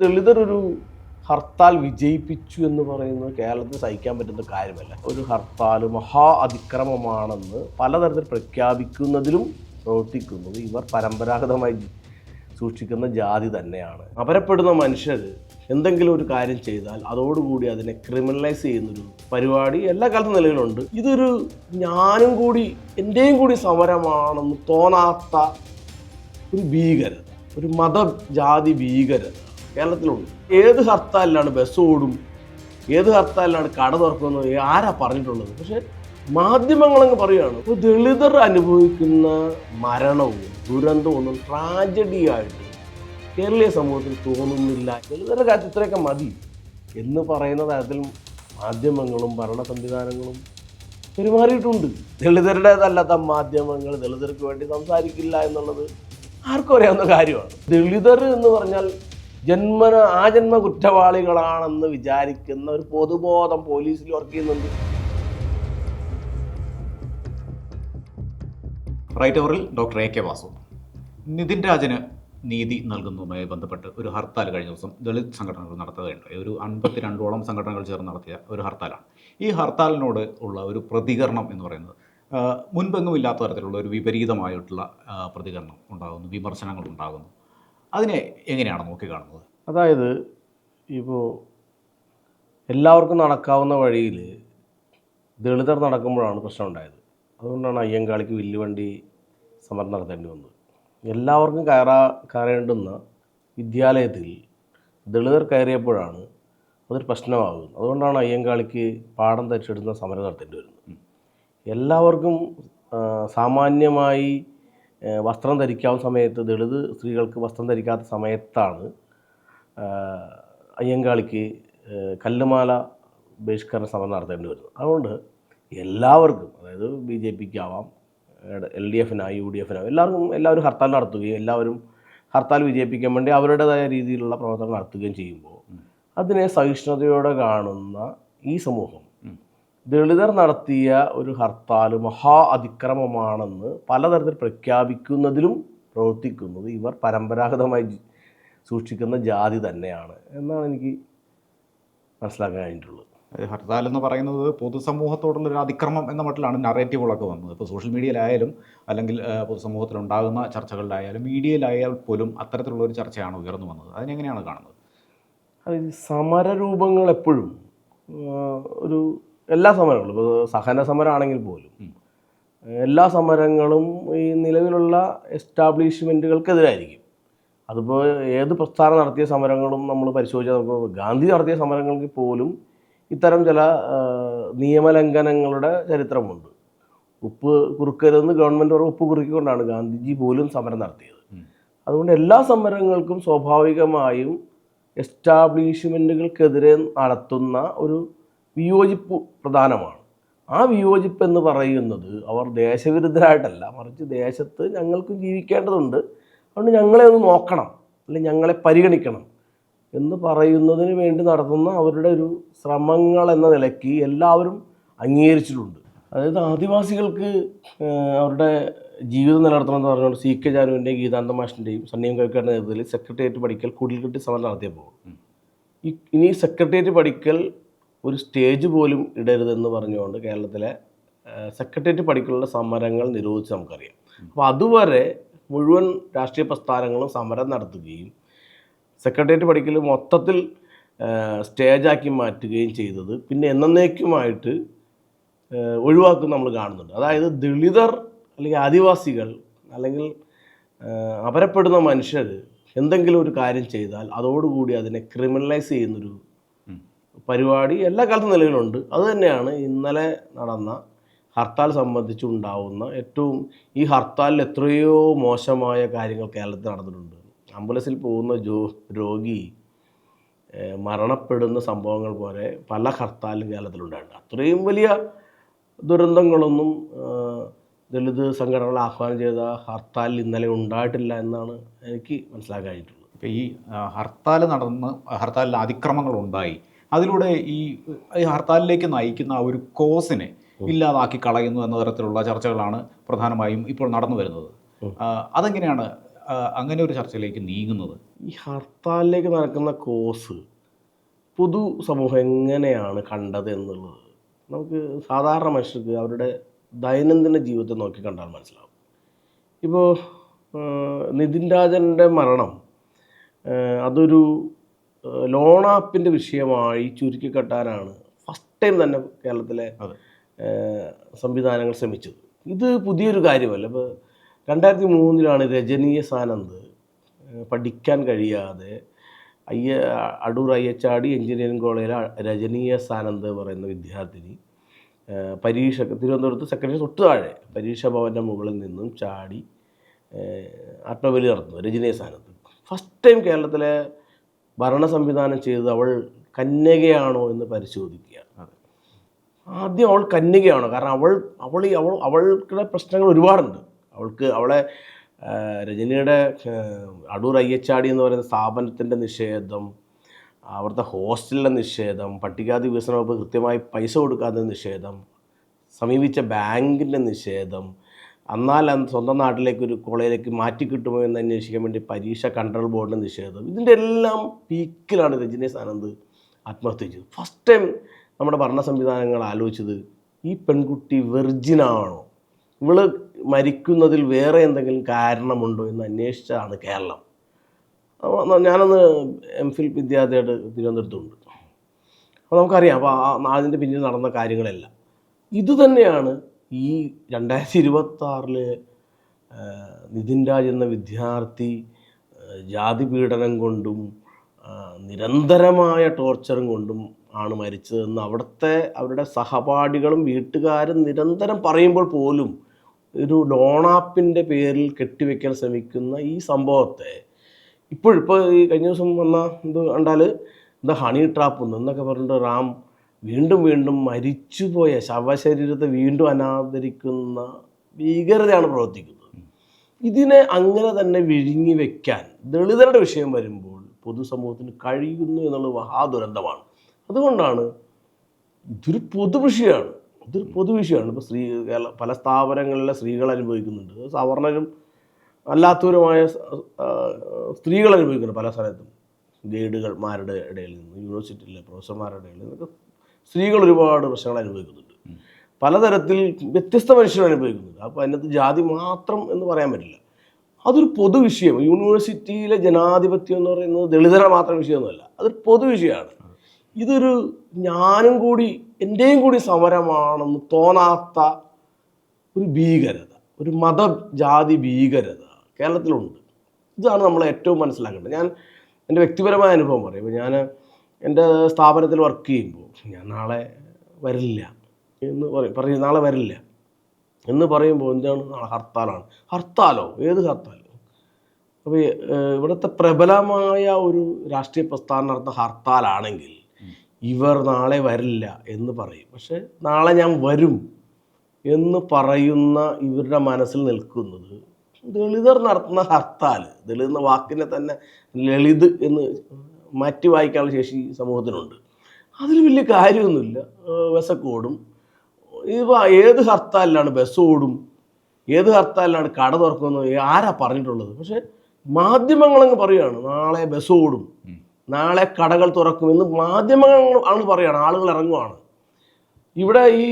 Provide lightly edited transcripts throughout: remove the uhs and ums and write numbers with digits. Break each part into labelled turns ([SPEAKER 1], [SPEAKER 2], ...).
[SPEAKER 1] ദളിതർ ഒരു ഹർത്താൽ വിജയിപ്പിച്ചു എന്ന് പറയുന്നത് കേരളത്തിൽ സഹിക്കാൻ പറ്റുന്ന കാര്യമല്ല. ഒരു ഹർത്താൽ മഹാ അതിക്രമമാണെന്ന് പലതരത്തിൽ പ്രഖ്യാപിക്കുന്നതിലും പ്രവർത്തിക്കുന്നത് ഇവർ പരമ്പരാഗതമായി സൂക്ഷിക്കുന്ന ജാതി തന്നെയാണ്. അപരപ്പെടുന്ന മനുഷ്യർ എന്തെങ്കിലും ഒരു കാര്യം ചെയ്താൽ അതോടുകൂടി അതിനെ ക്രിമിനലൈസ് ചെയ്യുന്നൊരു പരിപാടി എല്ലാ കാലത്തും നിലവിലുണ്ട്. ഇതൊരു ഞാനും കൂടി എൻ്റെയും കൂടി സമരമാണെന്ന് തോന്നാത്ത ഒരു ഭീകരത, ഒരു മതജാതി ഭീകരത കേരളത്തിലുണ്ട്. ഏത് ഹർത്താലിലാണ് ബസ് ഓടും, ഏത് ഹർത്താലിലാണ് കട തുറക്കുന്നത്, ആരാ പറഞ്ഞിട്ടുള്ളത്? പക്ഷെ മാധ്യമങ്ങളങ്ങ് പറയുകയാണ് ഇപ്പോൾ ദളിതർ അനുഭവിക്കുന്ന മരണവും ദുരന്തവും ഒന്നും ട്രാജഡിയായിട്ട് കേരളീയ സമൂഹത്തിൽ തോന്നുന്നില്ല. ദളിതരുടെ കാര്യത്തിൽ ഇത്രയൊക്കെ മതി എന്ന് പറയുന്ന തരത്തിൽ മാധ്യമങ്ങളും ഭരണ സംവിധാനങ്ങളും പെരുമാറിയിട്ടുണ്ട്. ദളിതരുടേതല്ലാത്ത മാധ്യമങ്ങൾ ദളിതർക്ക് വേണ്ടി സംസാരിക്കില്ല എന്നുള്ളത് ആർക്കും അറിയാവുന്ന കാര്യമാണ്. ദളിതർ എന്ന് പറഞ്ഞാൽ ആജന്മ കുറ്റവാളികളാണെന്ന് വിചാരിക്കുന്ന ഒരു പൊതുബോധം പോലീസിൽ വർക്ക് ചെയ്യുന്നുണ്ട്.
[SPEAKER 2] റൈറ്റ് അവറിൽ doctor A K Vasu. Nithin രാജന് നീതി നൽകുന്നതുമായി ബന്ധപ്പെട്ട് ഒരു ഹർത്താൽ കഴിഞ്ഞ ദിവസം ദളിത് സംഘടനകൾ നടത്തുകയുണ്ടായി. ഒരു 52ഓളം സംഘടനകൾ ചേർന്ന് നടത്തിയ ഒരു ഹർത്താലാണ്. ഈ ഹർത്താലിനോട് ഉള്ള ഒരു പ്രതികരണം എന്ന് പറയുന്നത് മുൻപെങ്ങും ഇല്ലാത്ത തരത്തിലുള്ള ഒരു വിപരീതമായിട്ടുള്ള പ്രതികരണം ഉണ്ടാകുന്നു, വിമർശനങ്ങൾ ഉണ്ടാകുന്നു. അതിനെ എങ്ങനെയാണ് നോക്കിക്കാണുന്നത്?
[SPEAKER 1] അതായത് ഇപ്പോൾ എല്ലാവർക്കും നടക്കാവുന്ന വഴിയിൽ ദളിതർ നടക്കുമ്പോഴാണ് പ്രശ്നം ഉണ്ടായത്. അതുകൊണ്ടാണ് അയ്യങ്കാളിക്ക് വില്ലുവണ്ടി സമരം നടത്തേണ്ടി വന്നത്. എല്ലാവർക്കും കയറേണ്ടുന്ന വിദ്യാലയത്തിൽ ദളിതർ കയറിയപ്പോഴാണ് അതൊരു പ്രശ്നമാകുന്നത്. അതുകൊണ്ടാണ് അയ്യങ്കാളിക്ക് പാഠം തരിച്ചെടുക്കുന്ന സമരം നടത്തേണ്ടി വരുന്നത്. എല്ലാവർക്കും സാമാന്യമായി വസ്ത്രം ധരിക്കാവുന്ന സമയത്ത് ദളിത് സ്ത്രീകൾക്ക് വസ്ത്രം ധരിക്കാത്ത സമയത്താണ് അയ്യങ്കാളിക്ക് കല്ലുമാല ബഹിഷ്കരണ സമരം നടത്തേണ്ടി വരുന്നത്. അതുകൊണ്ട് എല്ലാവർക്കും, അതായത് BJPക്കാവാം, LDF UDF എല്ലാവരും ഹർത്താൽ നടത്തുകയും എല്ലാവരും ഹർത്താൽ വിജയിപ്പിക്കാൻ വേണ്ടി അവരുടേതായ രീതിയിലുള്ള പ്രവർത്തനം നടത്തുകയും ചെയ്യുമ്പോൾ അതിനെ സഹിഷ്ണുതയോടെ കാണുന്ന ഈ സമൂഹം ദളിതർ നടത്തിയ ഒരു ഹർത്താൽ മഹാ അതിക്രമമാണെന്ന് പലതരത്തിൽ പ്രഖ്യാപിക്കുന്നതിലും പ്രവർത്തിക്കുന്നത് ഇവർ പരമ്പരാഗതമായി സൂക്ഷിക്കുന്ന ജാതി തന്നെയാണ് എന്നാണ് എനിക്ക് മനസ്സിലാക്കാൻ കഴിഞ്ഞിട്ടുള്ളത്.
[SPEAKER 2] ഹർത്താൽ എന്ന് പറയുന്നത് പൊതുസമൂഹത്തോടുള്ളൊരു അതിക്രമം എന്ന മട്ടിലാണ് നറേറ്റീവുകളൊക്കെ വന്നത്. ഇപ്പോൾ സോഷ്യൽ മീഡിയയിലായാലും അല്ലെങ്കിൽ പൊതുസമൂഹത്തിലുണ്ടാകുന്ന ചർച്ചകളിലായാലും മീഡിയയിലായാൽ പോലും അത്തരത്തിലുള്ളൊരു ചർച്ചയാണ് ഉയർന്നു വന്നത്. അതിനെങ്ങനെയാണ് കാണുന്നത്?
[SPEAKER 1] അത് സമരരൂപങ്ങൾ എപ്പോഴും ഒരു എല്ലാ സമരങ്ങളും, ഇപ്പോൾ സഹന സമരമാണെങ്കിൽ പോലും എല്ലാ സമരങ്ങളും ഈ നിലവിലുള്ള എസ്റ്റാബ്ലിഷ്മെൻറ്റുകൾക്കെതിരായിരിക്കും. അതിപ്പോൾ ഏത് പ്രസ്ഥാനം നടത്തിയ സമരങ്ങളും നമ്മൾ പരിശോധിച്ചാൽ നമുക്ക് ഗാന്ധി നടത്തിയ സമരങ്ങൾക്ക് പോലും ഇത്തരം ചില നിയമലംഘനങ്ങളുടെ ചരിത്രമുണ്ട്. ഉപ്പ് കുറുക്കരുതെന്ന് ഗവൺമെൻറ് പറഞ്ഞ ഉപ്പ് കുറുക്കിക്കൊണ്ടാണ് ഗാന്ധിജി പോലും സമരം നടത്തിയത്. അതുകൊണ്ട് എല്ലാ സമരങ്ങൾക്കും സ്വാഭാവികമായും എസ്റ്റാബ്ലിഷ്മെൻറ്റുകൾക്കെതിരെ നടത്തുന്ന ഒരു വിയോജിപ്പ് പ്രധാനമാണ്. ആ വിയോജിപ്പ് എന്ന് പറയുന്നത് അവർ ദേശവിരുദ്ധരായിട്ടല്ല, മറിച്ച് ദേശത്ത് ഞങ്ങൾക്കും ജീവിക്കേണ്ടതുണ്ട്, അതുകൊണ്ട് ഞങ്ങളെ ഒന്ന് നോക്കണം, അല്ലെങ്കിൽ ഞങ്ങളെ പരിഗണിക്കണം എന്ന് പറയുന്നതിന് വേണ്ടി നടത്തുന്ന അവരുടെ ഒരു ശ്രമങ്ങൾ എന്ന നിലയ്ക്ക് എല്ലാവരും അംഗീകരിച്ചിട്ടുണ്ട്. അതായത് ആദിവാസികൾക്ക് അവരുടെ ജീവിതം നിലനിർത്തണമെന്ന് പറഞ്ഞുകൊണ്ട് CK ജാനുവിൻ്റെയും ഗീതാനന്ദ മാഷിൻ്റെയും സണ്ണിയം കവിക്കാരുടെ നേതൃത്വത്തിൽ സെക്രട്ടേറിയറ്റ് പഠിക്കൽ കുടിൽകെട്ടി സമരം നടത്തിയപ്പോൾ ഇനി സെക്രട്ടേറിയറ്റ് പഠിക്കൽ ഒരു സ്റ്റേജ് പോലും ഇടരുതെന്ന് പറഞ്ഞുകൊണ്ട് കേരളത്തിലെ സെക്രട്ടേറിയറ്റ് പഠിക്കലുള്ള സമരങ്ങൾ നിരോധിച്ച് നമുക്കറിയാം. അപ്പോൾ അതുവരെ മുഴുവൻ രാഷ്ട്രീയ പ്രസ്ഥാനങ്ങളും സമരം നടത്തുകയും സെക്രട്ടേറിയറ്റ് പഠിക്കൽ മൊത്തത്തിൽ സ്റ്റേജാക്കി മാറ്റുകയും ചെയ്തത് പിന്നെ എന്നേക്കുമായിട്ട് ഒഴിവാക്കും നമ്മൾ കാണുന്നുണ്ട്. അതായത് ദളിതർ അല്ലെങ്കിൽ ആദിവാസികൾ അല്ലെങ്കിൽ അപരപ്പെടുന്ന മനുഷ്യർ എന്തെങ്കിലും ഒരു കാര്യം ചെയ്താൽ അതോടുകൂടി അതിനെ ക്രിമിനലൈസ് ചെയ്യുന്നൊരു പരിപാടി എല്ലാ കാലത്തും നിലവിലുണ്ട്. അതുതന്നെയാണ് ഇന്നലെ നടന്ന ഹർത്താൽ സംബന്ധിച്ചുണ്ടാവുന്ന ഈ ഹർത്താലിൽ എത്രയോ മോശമായ കാര്യങ്ങൾ കേരളത്തിൽ നടന്നിട്ടുണ്ട്. ആംബുലൻസിൽ പോകുന്ന രോഗി മരണപ്പെടുന്ന സംഭവങ്ങൾ പോലെ പല ഹർത്താലും കേരളത്തിലുണ്ടായിട്ടുണ്ട്. അത്രയും വലിയ ദുരന്തങ്ങളൊന്നും ദളിത് സംഘടനകൾ ആഹ്വാനം ചെയ്ത ഹർത്താലിൽ ഇന്നലെ ഉണ്ടായിട്ടില്ല എന്നാണ് എനിക്ക് മനസ്സിലാക്കാൻ കഴിഞ്ഞിട്ടുള്ളത്.
[SPEAKER 2] ഇപ്പോൾ ഈ ഹർത്താലിൽ അതിക്രമങ്ങളുണ്ടായി, അതിലൂടെ ഈ ഹർത്താലിലേക്ക് നയിക്കുന്ന ആ ഒരു കോസിനെ ഇല്ലാതാക്കി കളയുന്നു എന്ന തരത്തിലുള്ള ചർച്ചകളാണ് പ്രധാനമായും ഇപ്പോൾ നടന്നു വരുന്നത്. അതെങ്ങനെയാണ് അങ്ങനെ ഒരു ചർച്ചയിലേക്ക് നീങ്ങുന്നത്?
[SPEAKER 1] ഈ ഹർത്താലിലേക്ക് നടക്കുന്ന കോസ് പൊതു സമൂഹം എങ്ങനെയാണ് കണ്ടത് എന്നുള്ളത് നമുക്ക് സാധാരണ മനുഷ്യർക്ക് അവരുടെ ദൈനംദിന ജീവിതത്തെ നോക്കി കണ്ടാൽ മനസ്സിലാവും. ഇപ്പോൾ നിതിൻ രാജൻ്റെ മരണം അതൊരു ലോൺ ആപ്പിൻ്റെ വിഷയമായി ചുരുക്കിക്കെട്ടാനാണ് ഫസ്റ്റ് ടൈം തന്നെ കേരളത്തിലെ സംവിധാനങ്ങൾ ശ്രമിച്ചത്. ഇത് പുതിയൊരു കാര്യമല്ല. ഇപ്പോൾ 2003 രജനീയസ് ആനന്ദ് പഠിക്കാൻ കഴിയാതെ അടൂർ അയ്യച്ചാടി എഞ്ചിനീയറിംഗ് കോളേജിലെ രജനീയസ് ആനന്ദ് പറയുന്ന വിദ്യാർത്ഥിനി പരീക്ഷ തിരുവനന്തപുരത്ത് സെക്രട്ടറി തൊട്ട് താഴെ പരീക്ഷാ ഭവൻ്റെ മുകളിൽ നിന്നും ചാടി ആത്മബലി നടത്തുന്നു രജനീയസ് ആനന്ദ്. ഫസ്റ്റ് ടൈം കേരളത്തിലെ ഭരണ സംവിധാനം ചെയ്തത് അവൾ കന്യകയാണോ എന്ന് പരിശോധിക്കുക. ആദ്യം അവൾ കന്യകയാണോ? കാരണം അവൾക്കുടെ പ്രശ്നങ്ങൾ ഒരുപാടുണ്ട്. അവളെ രജനിയുടെ അടൂർ അയ്യച്ചാടി എന്ന് പറയുന്ന സ്ഥാപനത്തിൻ്റെ നിഷേധം, അവിടുത്തെ ഹോസ്റ്റലിലെ നിഷേധം, പട്ടികജാതി വികസന വകുപ്പ് കൃത്യമായി പൈസ കൊടുക്കാത്ത നിഷേധം, സമീപിച്ച ബാങ്കിൻ്റെ നിഷേധം, എന്നാൽ സ്വന്തം നാട്ടിലേക്ക് ഒരു കോളേജിലേക്ക് മാറ്റി കിട്ടുമോ എന്ന് അന്വേഷിക്കാൻ വേണ്ടി പരീക്ഷ കൺട്രോൾ ബോർഡിൻ്റെ നിഷേധം, ഇതിൻ്റെ എല്ലാം പീക്കിലാണ് രജനീഷ് ആനന്ദ് ആത്മഹത്യ ചെയ്തത്. ഫസ്റ്റ് ടൈം നമ്മുടെ ഭരണ സംവിധാനങ്ങൾ ആലോചിച്ചത് ഈ പെൺകുട്ടി വെർജിനാണോ, ഇവള് മരിക്കുന്നതിൽ വേറെ എന്തെങ്കിലും കാരണമുണ്ടോ എന്ന് അന്വേഷിച്ചാണ് കേരളം. ഞാനന്ന് MPhil വിദ്യാർത്ഥിയായിട്ട് തിരുവനന്തപുരത്തുണ്ട്. അപ്പോൾ നമുക്കറിയാം അപ്പോൾ അതിൻ്റെ പിന്നിൽ നടന്ന കാര്യങ്ങളെല്ലാം ഇതുതന്നെയാണ്. ഈ 2026 നിതിൻ രാജ് എന്ന വിദ്യാർത്ഥി ജാതി പീഡനം കൊണ്ടും നിരന്തരമായ ടോർച്ചറും കൊണ്ടും ആണ് മരിച്ചതെന്ന് അവരുടെ സഹപാഠികളും വീട്ടുകാരും നിരന്തരം പറയുമ്പോൾ പോലും ഒരു ലോണാപ്പിൻ്റെ പേരിൽ കെട്ടിവെക്കാൻ ശ്രമിക്കുന്ന ഈ സംഭവത്തെ ഇപ്പോൾ ഈ കഴിഞ്ഞ ദിവസം വന്ന ഇത് കണ്ടാൽ എന്താ ഹണി ട്രാപ്പ് എന്നൊക്കെ പറഞ്ഞിട്ട് റാം വീണ്ടും മരിച്ചുപോയ ശവശരീരത്തെ വീണ്ടും അനാദരിക്കുന്ന ഭീകരതയാണ് പ്രവർത്തിക്കുന്നത്. ഇതിനെ അങ്ങനെ തന്നെ വിഴുങ്ങി വെക്കാൻ ദളിതരുടെ വിഷയം വരുമ്പോൾ പൊതുസമൂഹത്തിന് കഴിയുന്നു എന്നുള്ളത് മഹാദുരന്തമാണ്. അതുകൊണ്ടാണ് ഇതൊരു പൊതുവിഷയമാണ്. ഇപ്പോൾ പല സ്ഥാപനങ്ങളിലെ സ്ത്രീകൾ അനുഭവിക്കുന്നുണ്ട്, സവർണരും അല്ലാത്തവരുമായ സ്ത്രീകൾ അനുഭവിക്കുന്നുണ്ട്. പല സ്ഥലത്തും ഗൈഡുകൾമാരുടെ ഇടയിൽ നിന്ന്, യൂണിവേഴ്സിറ്റിയിലെ പ്രൊഫസർമാരുടെ ഇടയിൽ നിന്നൊക്കെ സ്ത്രീകൾ ഒരുപാട് പ്രശ്നങ്ങൾ അനുഭവിക്കുന്നുണ്ട്. പലതരത്തിൽ വ്യത്യസ്ത മനുഷ്യർ അനുഭവിക്കുന്നുണ്ട്. അപ്പോൾ അതിനകത്ത് ജാതി മാത്രം എന്ന് പറയാൻ പറ്റില്ല. അതൊരു പൊതുവിഷയം. യൂണിവേഴ്സിറ്റിയിലെ ജനാധിപത്യം എന്ന് പറയുന്നത് ദളിതരുടെ മാത്രം വിഷയമൊന്നുമല്ല, അതൊരു പൊതുവിഷയമാണ്. ഇതൊരു ഞാനും കൂടി എൻ്റെയും കൂടി സമരമാണെന്ന് തോന്നാത്ത ഒരു ഭീകരത, ഒരു മതജാതി ഭീകരത കേരളത്തിലുണ്ട്. ഇതാണ് നമ്മൾ ഏറ്റവും മനസ്സിലാക്കേണ്ടത്. ഞാൻ എൻ്റെ വ്യക്തിപരമായ അനുഭവം പറയും. ഞാൻ എൻ്റെ സ്ഥാപനത്തിൽ വർക്ക് ചെയ്യുമ്പോൾ ഞാൻ നാളെ വരില്ല എന്ന് പറയും. നാളെ വരില്ല എന്ന് പറയുമ്പോൾ എന്താണ്? നാളെ ഹർത്താലാണ്. ഹർത്താലോ? ഏത് ഹർത്താലോ? അപ്പോൾ ഇവിടുത്തെ പ്രബലമായ ഒരു രാഷ്ട്രീയ പ്രസ്ഥാനം നടത്തുന്ന ഹർത്താലാണെങ്കിൽ ഇവർ നാളെ വരില്ല എന്ന് പറയും. പക്ഷെ നാളെ ഞാൻ വരും എന്ന് പറയുന്ന ഇവരുടെ മനസ്സിൽ നിൽക്കുന്നത് ദളിതർ നടത്തുന്ന ഹർത്താൽ, ദളിത് എന്ന വാക്കിനെ തന്നെ ലളിത് എന്ന് മാറ്റി വായിക്കാനുള്ള ശേഷി സമൂഹത്തിനുണ്ട്. അതിൽ വലിയ കാര്യമൊന്നുമില്ല. ബസ്സൊക്കെ ഓടും. ഇപ്പോൾ ഏത് ഹർത്താലിലാണ് ബസ് ഓടും, ഏത് ഹർത്താലിലാണ് കട തുറക്കുന്നത്, ആരാ പറഞ്ഞിട്ടുള്ളത്? പക്ഷെ മാധ്യമങ്ങളങ്ങ് പറയുകയാണ് നാളെ ബസ് ഓടും, നാളെ കടകൾ തുറക്കുമെന്ന് മാധ്യമങ്ങൾ ആണ് പറയുകയാണ്. ആളുകൾ ഇറങ്ങുവാണ്. ഇവിടെ ഈ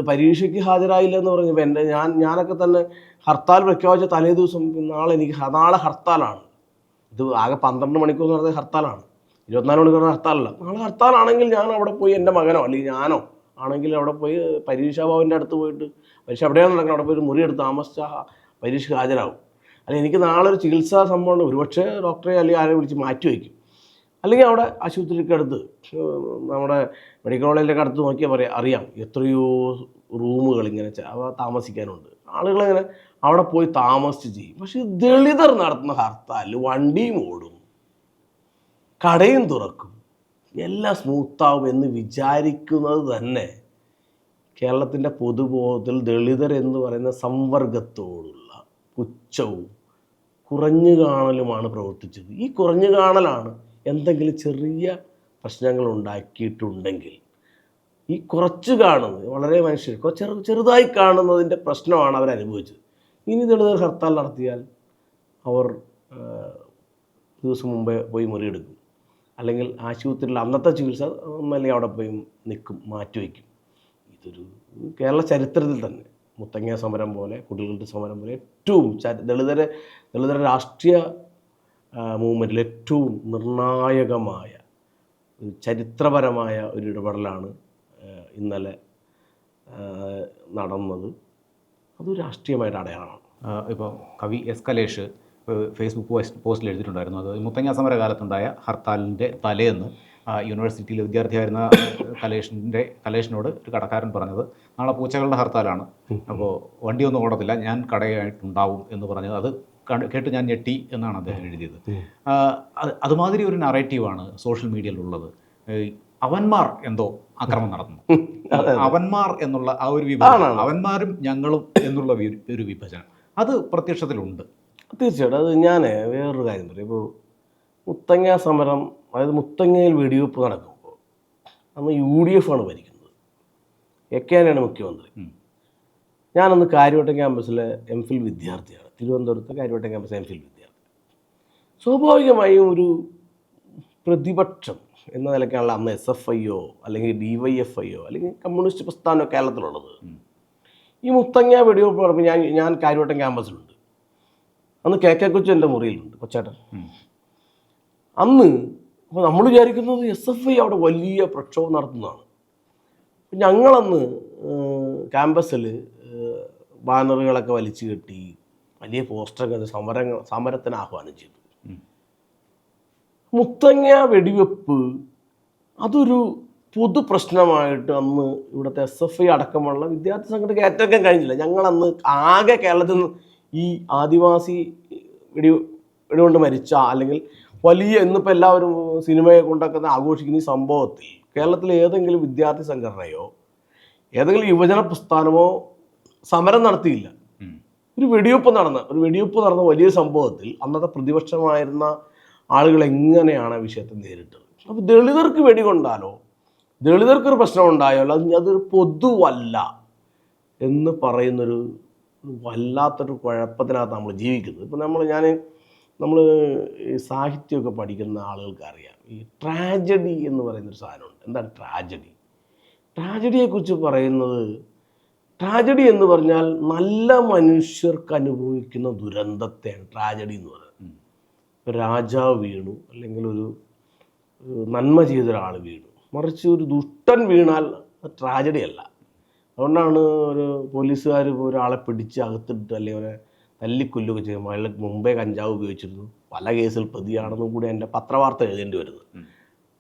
[SPEAKER 1] പരീക്ഷയ്ക്ക് ഹാജരായില്ല എന്ന് പറഞ്ഞപ്പോൾ ഞാനൊക്കെ തന്നെ ഹർത്താൽ പ്രഖ്യാപിച്ച തലേ ദിവസം നാളെ ഹർത്താലാണ്. ഇത് ആകെ 12 മണിക്കൂർ നടന്ന ഹർത്താലാണ്, 24 മണിക്കൂർ ഹർത്താലല്ല. നാളെ ഹർത്താലാണെങ്കിൽ ഞാൻ അവിടെ പോയി, എൻ്റെ മകനോ അല്ലെങ്കിൽ ഞാനോ ആണെങ്കിൽ അവിടെ പോയി പരീക്ഷാ ഭവൻ്റെ അടുത്ത് പോയിട്ട് പരീക്ഷ എവിടെയാണെന്ന് നടക്കണം അവിടെ പോയി മുറി എടുത്ത് താമസിച്ചാൽ പരീക്ഷയ്ക്ക് ഹാജരാകും. അല്ലെങ്കിൽ എനിക്ക് നാളെ ഒരു ചികിത്സാ സംഭവം ഒരുപക്ഷെ ഡോക്ടറെ അല്ലെങ്കിൽ ആരെ വിളിച്ച് മാറ്റി വയ്ക്കും. അല്ലെങ്കിൽ അവിടെ ആശുപത്രിക്ക് അടുത്ത് നമ്മുടെ മെഡിക്കൽ കോളേജിലേക്ക് അടുത്ത് നോക്കിയാൽ അറിയാം എത്രയോ റൂമുകൾ ഇങ്ങനെ താമസിക്കാനുണ്ട്. ആളുകളിങ്ങനെ അവിടെ പോയി താമസിച്ച് ചെയ്യും. പക്ഷേ ദളിതർ നടത്തുന്ന ഹർത്താൽ വണ്ടിയും ഓടും, കടയും തുറക്കും, എല്ലാം സ്മൂത്താവും എന്ന് വിചാരിക്കുന്നത് തന്നെ കേരളത്തിൻ്റെ പൊതുബോധത്തിൽ ദളിതർ എന്ന് പറയുന്ന സംവർഗത്തോടുള്ള പുച്ഛവും കുറഞ്ഞു കാണലുമാണ് പ്രവർത്തിച്ചത്. ഈ കുറഞ്ഞു കാണലാണ് എന്തെങ്കിലും ചെറിയ പ്രശ്നങ്ങൾ ഉണ്ടാക്കിയിട്ടുണ്ടെങ്കിൽ ഈ കുറച്ച് കാണുന്നത് വളരെ മനുഷ്യർ ചെറുതായി കാണുന്നതിൻ്റെ പ്രശ്നമാണ് അവരനുഭവിച്ചത്. ഇനി ദളിതർ ഹർത്താൽ നടത്തിയാൽ അവർ ദിവസം മുമ്പേ പോയി മുറിയെടുക്കും, അല്ലെങ്കിൽ ആശുപത്രിയിൽ അന്നത്തെ ചികിത്സ ഒന്നല്ലെങ്കിൽ അവിടെ പോയി നിൽക്കും, മാറ്റിവെക്കും. ഇതൊരു കേരള ചരിത്രത്തിൽ തന്നെ മുത്തങ്ങ സമരം പോലെ, കുടികളുടെ സമരം പോലെ ഏറ്റവും ദളിതര രാഷ്ട്രീയ മൂവ്മെൻറ്റിൽ ഏറ്റവും നിർണായകമായ ചരിത്രപരമായ ഒരു ഇടപെടലാണ് ഇന്നലെ നടന്നത്. അത് രാഷ്ട്രീയമായിട്ട് അടയാളമാണ്.
[SPEAKER 2] ഇപ്പോൾ കവി എസ് കലേഷ് ഫേസ്ബുക്ക് പോസ്റ്റിൽ എഴുതിയിട്ടുണ്ടായിരുന്നു, അത് മുത്തങ്ങ സമരകാലത്തുണ്ടായ ഹർത്താലിൻ്റെ തലേന്ന് യൂണിവേഴ്സിറ്റിയിലെ വിദ്യാർത്ഥിയായിരുന്ന കലേഷിനോട് ഒരു കടക്കാരൻ പറഞ്ഞത്, നാളെ പൂച്ചകളുടെ ഹർത്താലാണ്, അപ്പോൾ വണ്ടിയൊന്നും ഓടത്തില്ല, ഞാൻ കടയായിട്ടുണ്ടാവും എന്ന് പറഞ്ഞത്. അത് കേട്ട് ഞാൻ ഞെട്ടി എന്നാണ് അദ്ദേഹം എഴുതിയത്. അതുമാതിരി ഒരു നറേറ്റീവാണ് സോഷ്യൽ മീഡിയയിലുള്ളത്. അവന്മാർ എന്തോ അക്രമം നടത്തുന്നു, അവന്മാർ എന്നുള്ള ആ ഒരു വിഭജനം, അവന്മാരും ഞങ്ങളും എന്നുള്ള ഒരു വിഭജനം അത് പ്രത്യക്ഷത്തിലുണ്ട്.
[SPEAKER 1] തീർച്ചയായിട്ടും. അത് ഞാൻ വേറൊരു കാര്യം പറയും. ഇപ്പോൾ മുത്തങ്ങ സമരം, അതായത് മുത്തങ്ങയിൽ വെടിവെപ്പ് നടക്കുമ്പോൾ അന്ന് UDF ആണ് ഭരിക്കുന്നത്, എക്കെയാണ് മുഖ്യമന്ത്രി. ഞാനന്ന് കാര്യവട്ടം ക്യാമ്പസിലെ MPhil വിദ്യാർത്ഥിയാണ്, തിരുവനന്തപുരത്തെ കാര്യവട്ടം ക്യാമ്പസ് MPhil വിദ്യാർത്ഥി. സ്വാഭാവികമായും ഒരു പ്രതിപക്ഷം എന്ന നിലയ്ക്കാണല്ലോ അന്ന് SFIയോ അല്ലെങ്കിൽ DYFIയോ അല്ലെങ്കിൽ കമ്മ്യൂണിസ്റ്റ് പ്രസ്ഥാനമോ കേരളത്തിലുള്ളത്. ഈ മുത്തങ്ങ വെടിവെപ്പ് പറയുമ്പോൾ ഞാൻ കാര്യവട്ടം ക്യാമ്പസിലുണ്ട്. അന്ന് KK കൊച്ചു എൻ്റെ മുറിയിലുണ്ട്, കൊച്ചേട്ടൻ. അന്ന് അപ്പോൾ നമ്മൾ വിചാരിക്കുന്നത് SFI അവിടെ വലിയ പ്രക്ഷോഭം നടത്തുന്നതാണ്. ഞങ്ങളന്ന് ക്യാമ്പസിൽ ബാനറുകളൊക്കെ വലിച്ചു കെട്ടി വലിയ പോസ്റ്ററൊക്കെ സമരത്തിന് ആഹ്വാനം ചെയ്തു. മുത്തങ്ങ വെടിവെപ്പ് അതൊരു പൊതു പ്രശ്നമായിട്ട് അന്ന് ഇവിടുത്തെ SFI അടക്കമുള്ള വിദ്യാർത്ഥി സംഘടനയ്ക്ക് ഏറ്റെടുക്കാൻ കഴിഞ്ഞില്ല. ഞങ്ങളന്ന് ആകെ കേരളത്തിൽ നിന്ന് ഈ ആദിവാസി വെടികൊണ്ട് മരിച്ച, അല്ലെങ്കിൽ വലിയ ഇന്നിപ്പോൾ എല്ലാവരും സിനിമയെ കൊണ്ടൊക്കെ ആഘോഷിക്കുന്ന ഈ സംഭവത്തിൽ കേരളത്തിലെ ഏതെങ്കിലും വിദ്യാർത്ഥി സംഘടനയോ ഏതെങ്കിലും യുവജന പ്രസ്ഥാനമോ സമരം നടത്തിയില്ല. ഒരു വെടിവെപ്പ് നടന്ന വലിയ സംഭവത്തിൽ അന്നത്തെ പ്രതിപക്ഷമായിരുന്ന ആളുകൾ എങ്ങനെയാണ് ആ വിഷയത്തെ നേരിട്ടത്? അപ്പോൾ ദളിതർക്ക് വെടികൊണ്ടാലോ, ദളിതർക്കൊരു പ്രശ്നം ഉണ്ടായാലോ അതൊരു പൊതുവല്ല എന്ന് പറയുന്നൊരു വല്ലാത്തൊരു കുഴപ്പത്തിനകത്ത് നമ്മൾ ജീവിക്കുന്നത്. ഇപ്പോൾ നമ്മൾ ഈ സാഹിത്യമൊക്കെ പഠിക്കുന്ന ആളുകൾക്ക് അറിയാം, ഈ ട്രാജഡി എന്ന് പറയുന്നൊരു സാധനമുണ്ട്. എന്താണ് ട്രാജഡി? ട്രാജഡിയെക്കുറിച്ച് പറയുന്നത്, ട്രാജഡി എന്ന് പറഞ്ഞാൽ നല്ല മനുഷ്യർക്ക് അനുഭവിക്കുന്ന ദുരന്തത്തെയാണ് ട്രാജഡി എന്ന് പറയുന്നത്. രാജാവ് വീണു, അല്ലെങ്കിൽ ഒരു നന്മ ചെയ്തൊരാൾ വീണു, മറിച്ച് ഒരു ദുഷ്ടൻ വീണാൽ അത് ട്രാജഡി അല്ല. അതുകൊണ്ടാണ് ഒരു പോലീസുകാർ ഒരാളെ പിടിച്ച് അകത്തിട്ട് അല്ലെങ്കിൽ അവരെ തല്ലിക്കൊല്ലുകയൊക്കെ ചെയ്യുമ്പോൾ അയാൾ മുമ്പേ കഞ്ചാവ് ഉപയോഗിച്ചിരുന്നു, പല കേസിൽ പ്രതിയാണെന്നും കൂടി എൻ്റെ പത്രവാർത്ത എഴുതേണ്ടി വരുന്നത്.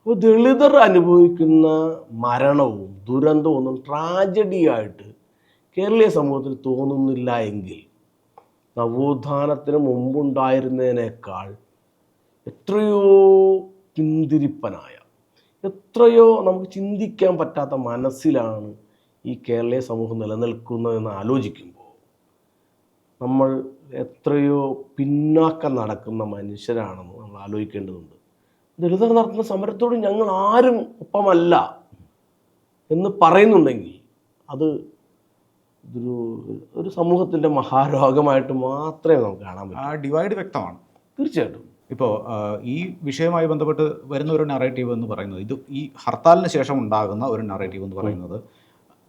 [SPEAKER 1] അപ്പോൾ ദളിതർ അനുഭവിക്കുന്ന മരണവും ദുരന്തവും ഒന്നും ട്രാജഡിയായിട്ട് കേരളീയ സമൂഹത്തിൽ തോന്നുന്നില്ല എങ്കിൽ നവോത്ഥാനത്തിന് മുമ്പുണ്ടായിരുന്നതിനേക്കാൾ എത്രയോ പിന്തിരിപ്പനായ, എത്രയോ നമുക്ക് ചിന്തിക്കാൻ പറ്റാത്ത മനസ്സിലാണ് ഈ കേരളീയ സമൂഹം നിലനിൽക്കുന്നതെന്ന് ആലോചിക്കുമ്പോൾ നമ്മൾ എത്രയോ പിന്നാക്കം നടക്കുന്ന മനുഷ്യരാണെന്ന് നമ്മൾ ആലോചിക്കേണ്ടതുണ്ട്. ദളിതർ നടത്തുന്ന സമരത്തോട് ഞങ്ങൾ ആരും ഒപ്പമല്ല എന്ന് പറയുന്നുണ്ടെങ്കിൽ അത് ഒരു സമൂഹത്തിൻ്റെ മഹാരോഗമായിട്ട് മാത്രമേ നമുക്ക് കാണാൻ പറ്റൂ.
[SPEAKER 2] ആ ഡിവൈഡ് വ്യക്തമാണ്.
[SPEAKER 1] തീർച്ചയായിട്ടും.
[SPEAKER 2] ഇപ്പോൾ ഈ വിഷയവുമായി ബന്ധപ്പെട്ട് വരുന്ന ഒരു നറേറ്റീവ് എന്ന് പറയുന്നത്, ഇത് ഈ ഹർത്താലിന് ശേഷം ഉണ്ടാകുന്ന ഒരു നറേറ്റീവ് എന്ന് പറയുന്നത്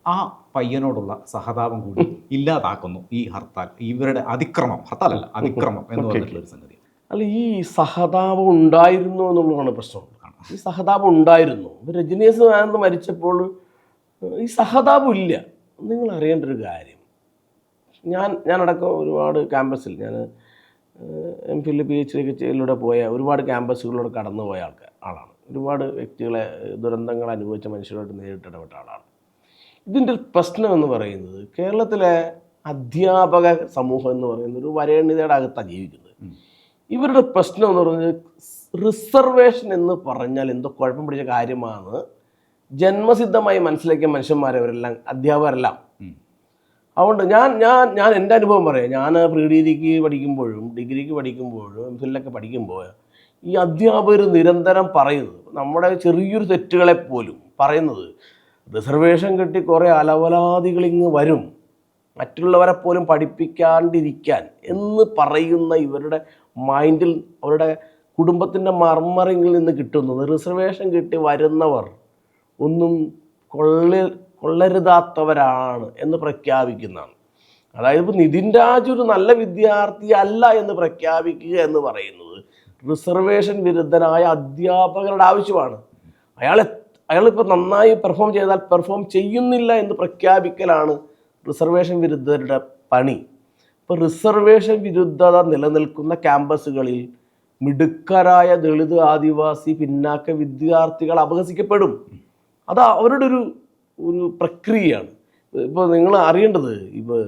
[SPEAKER 2] ആ പയ്യനോടുള്ള സഹതാപം കൂടി ഇല്ലാതാക്കുന്നു ഈ ഹർത്താൽ, ഇവരുടെ ഹർത്താലല്ല അതിക്രമം എന്ന് പറഞ്ഞിട്ടുള്ളൊരു സംഗതി.
[SPEAKER 1] അല്ല, ഈ സഹതാപം ഉണ്ടായിരുന്നു എന്നുള്ളതാണ് പ്രശ്നം. ഈ സഹതാപം ഉണ്ടായിരുന്നു. രജനീസ് ആനന്ദ് മരിച്ചപ്പോൾ ഈ സഹതാപം ഇല്ല. നിങ്ങൾ അറിയേണ്ട ഒരു കാര്യം, ഞാനടക്കം ഒരുപാട് ക്യാമ്പസിൽ, ഞാൻ MPhil PhD ഒക്കെ പോയ ഒരുപാട് ക്യാമ്പസുകളിലൂടെ കടന്നു പോയ ആളാണ്. ഒരുപാട് വ്യക്തികളെ, ദുരന്തങ്ങൾ അനുഭവിച്ച മനുഷ്യരുമായിട്ട് നേരിട്ട് ഇടപെട്ട ആളാണ്. ഇതിൻ്റെ പ്രശ്നം എന്ന് പറയുന്നത്, കേരളത്തിലെ അധ്യാപക സമൂഹം എന്ന് പറയുന്നത് ഒരു വരേണ്യതയുടെ അകത്താണ് ജീവിക്കുന്നത്. ഇവരുടെ പ്രശ്നം എന്ന് പറയുന്നത് റിസർവേഷൻ എന്ന് പറഞ്ഞാൽ എന്തോ കുഴപ്പം പിടിച്ച കാര്യമാണ് ജന്മസിദ്ധമായി മനസ്സിലാക്കിയ മനുഷ്യന്മാരവരെല്ലാം, അധ്യാപകരെല്ലാം. അതുകൊണ്ട് ഞാൻ എൻ്റെ അനുഭവം പറയാം. ഞാൻ പ്രീ ഡിഗ്രിക്ക് പഠിക്കുമ്പോഴും ഡിഗ്രിക്ക് പഠിക്കുമ്പോഴും MPhilലൊക്കെ പഠിക്കുമ്പോൾ ഈ അധ്യാപകർ നിരന്തരം പറയുന്നത്, നമ്മുടെ ചെറിയൊരു തെറ്റുകളെ പോലും പറയുന്നത്, റിസർവേഷൻ കിട്ടി കുറേ അലവലാദികളിങ്ങ് വരും, മറ്റുള്ളവരെ പോലും പഠിപ്പിക്കാണ്ടിരിക്കാൻ എന്ന് പറയുന്ന ഇവരുടെ മൈൻഡിൽ അവരുടെ കുടുംബത്തിൻ്റെ മർമ്മറിങ്ങിൽ നിന്ന് കിട്ടുന്നത് റിസർവേഷൻ കിട്ടി വരുന്നവർ ഒന്നും കൊള്ളരുതാത്തവരാണ് എന്ന് പ്രഖ്യാപിക്കുന്നതാണ്. അതായത് ഇപ്പോൾ നിതിൻ രാജ് ഒരു നല്ല വിദ്യാർത്ഥി അല്ല എന്ന് പ്രഖ്യാപിക്കുക എന്ന് പറയുന്നത് റിസർവേഷൻ വിരുദ്ധനായ അധ്യാപകരുടെ ആവശ്യമാണ്. അയാളിപ്പോൾ നന്നായി പെർഫോം ചെയ്താൽ പെർഫോം ചെയ്യുന്നില്ല എന്ന് പ്രഖ്യാപിക്കലാണ് റിസർവേഷൻ വിരുദ്ധരുടെ പണി. ഇപ്പോൾ റിസർവേഷൻ വിരുദ്ധത നിലനിൽക്കുന്ന ക്യാമ്പസുകളിൽ മിടുക്കരായ ദളിത്, ആദിവാസി, പിന്നാക്ക വിദ്യാർത്ഥികൾ അപഹസിക്കപ്പെടും. അത് അവരുടെ ഒരു പ്രക്രിയയാണ്. ഇപ്പോൾ നിങ്ങൾ അറിയേണ്ടത്, ഇപ്പോൾ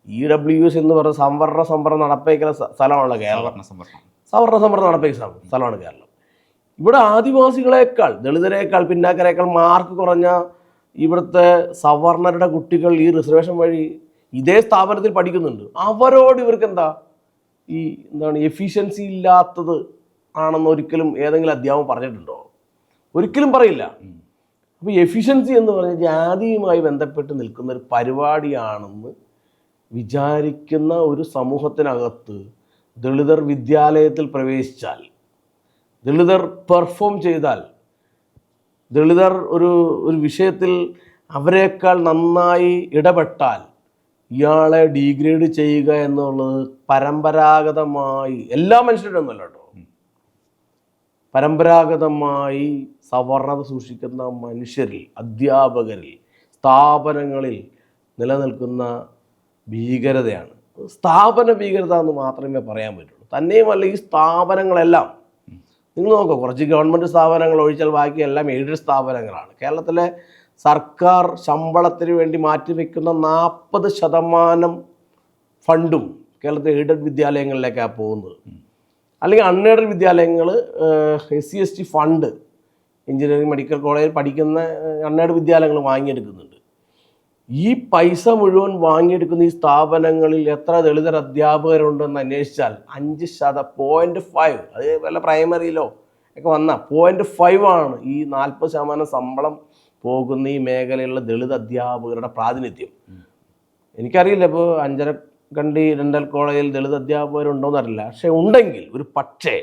[SPEAKER 1] EWS എന്ന് പറയുന്ന സംവരണം നടപ്പിക്കുന്ന സ്ഥലമാണല്ലോ കേരളം. സംവരണം നടപ്പിക്കുന്ന സ്ഥലമാണ് കേരളം. ഇവിടെ ആദിവാസികളെക്കാൾ, ദളിതരേക്കാൾ, പിന്നാക്കരേക്കാൾ മാർക്ക് കുറഞ്ഞ ഇവിടുത്തെ സവർണരുടെ കുട്ടികൾ ഈ റിസർവേഷൻ വഴി ഇതേ സ്ഥാപനത്തിൽ പഠിക്കുന്നുണ്ട്. അവരോട് ഇവർക്ക് എന്താണ് എഫിഷ്യൻസി ഇല്ലാത്തത് ആണെന്ന് ഒരിക്കലും ഏതെങ്കിലും അധ്യാപകൻ പറഞ്ഞിട്ടുണ്ടോ? ഒരിക്കലും പറയില്ല. അപ്പോൾ എഫിഷ്യൻസി എന്ന് പറഞ്ഞാൽ ജാതിയുമായി ബന്ധപ്പെട്ട് നിൽക്കുന്ന ഒരു പരിപാടിയാണെന്ന് വിചാരിക്കുന്ന ഒരു സമൂഹത്തിനകത്ത് ദളിതർ വിദ്യാലയത്തിൽ പ്രവേശിച്ചാൽ, ദളിതർ പെർഫോം ചെയ്താൽ, ദളിതർ ഒരു വിഷയത്തിൽ അവരെക്കാൾ നന്നായി ഇടപെട്ടാൽ ഇയാളെ ഡീഗ്രേഡ് ചെയ്യുക എന്നുള്ളത് പരമ്പരാഗതമായി എല്ലാ മനുഷ്യരുടെ ഒന്നുമല്ല കേട്ടോ, പരമ്പരാഗതമായി സവർണത സൂക്ഷിക്കുന്ന മനുഷ്യരിൽ, അധ്യാപകരിൽ, സ്ഥാപനങ്ങളിൽ നിലനിൽക്കുന്ന ഭീകരതയാണ്. സ്ഥാപന ഭീകരത എന്ന് മാത്രമേ പറയാൻ പറ്റുള്ളൂ. തന്നെയുമല്ല, ഈ സ്ഥാപനങ്ങളെല്ലാം നിങ്ങൾ നോക്കുക, കുറച്ച് ഗവൺമെൻറ് സ്ഥാപനങ്ങൾ ഒഴിച്ചാൽ ബാക്കിയെല്ലാം എയ്ഡഡ് സ്ഥാപനങ്ങളാണ്. കേരളത്തിലെ സർക്കാർ ശമ്പളത്തിന് വേണ്ടി മാറ്റിവെക്കുന്ന 40% ഫണ്ടും കേരളത്തിലെ എയ്ഡഡ് വിദ്യാലയങ്ങളിലേക്കാണ് പോകുന്നത്. അല്ലെങ്കിൽ അൺഎയ്ഡഡ് വിദ്യാലയങ്ങൾ SC/ST ഫണ്ട്, എഞ്ചിനീയറിംഗ് മെഡിക്കൽ കോളേജിൽ പഠിക്കുന്ന അൺഎയ്ഡഡ് വിദ്യാലയങ്ങൾ വാങ്ങിയെടുക്കുന്നുണ്ട്. ഈ പൈസ മുഴുവൻ വാങ്ങിയെടുക്കുന്ന ഈ സ്ഥാപനങ്ങളിൽ എത്ര ദളിതർ അധ്യാപകരുണ്ടെന്ന് അന്വേഷിച്ചാൽ 5.5, അത് വല്ല പ്രൈമറിയിലോ ഒക്കെ വന്ന 0.5 ഈ 40% ശമ്പളം പോകുന്ന ഈ മേഖലയിലുള്ള ദളിത് അധ്യാപകരുടെ പ്രാതിനിധ്യം. എനിക്കറിയില്ല ഇപ്പോൾ അഞ്ചരക്കണ്ടി ഡെൻ്റൽ കോളേജിൽ ദളിത് അധ്യാപകരുണ്ടോയെന്ന് അറിയില്ല. പക്ഷേ ഉണ്ടെങ്കിൽ, ഒരു പക്ഷേ,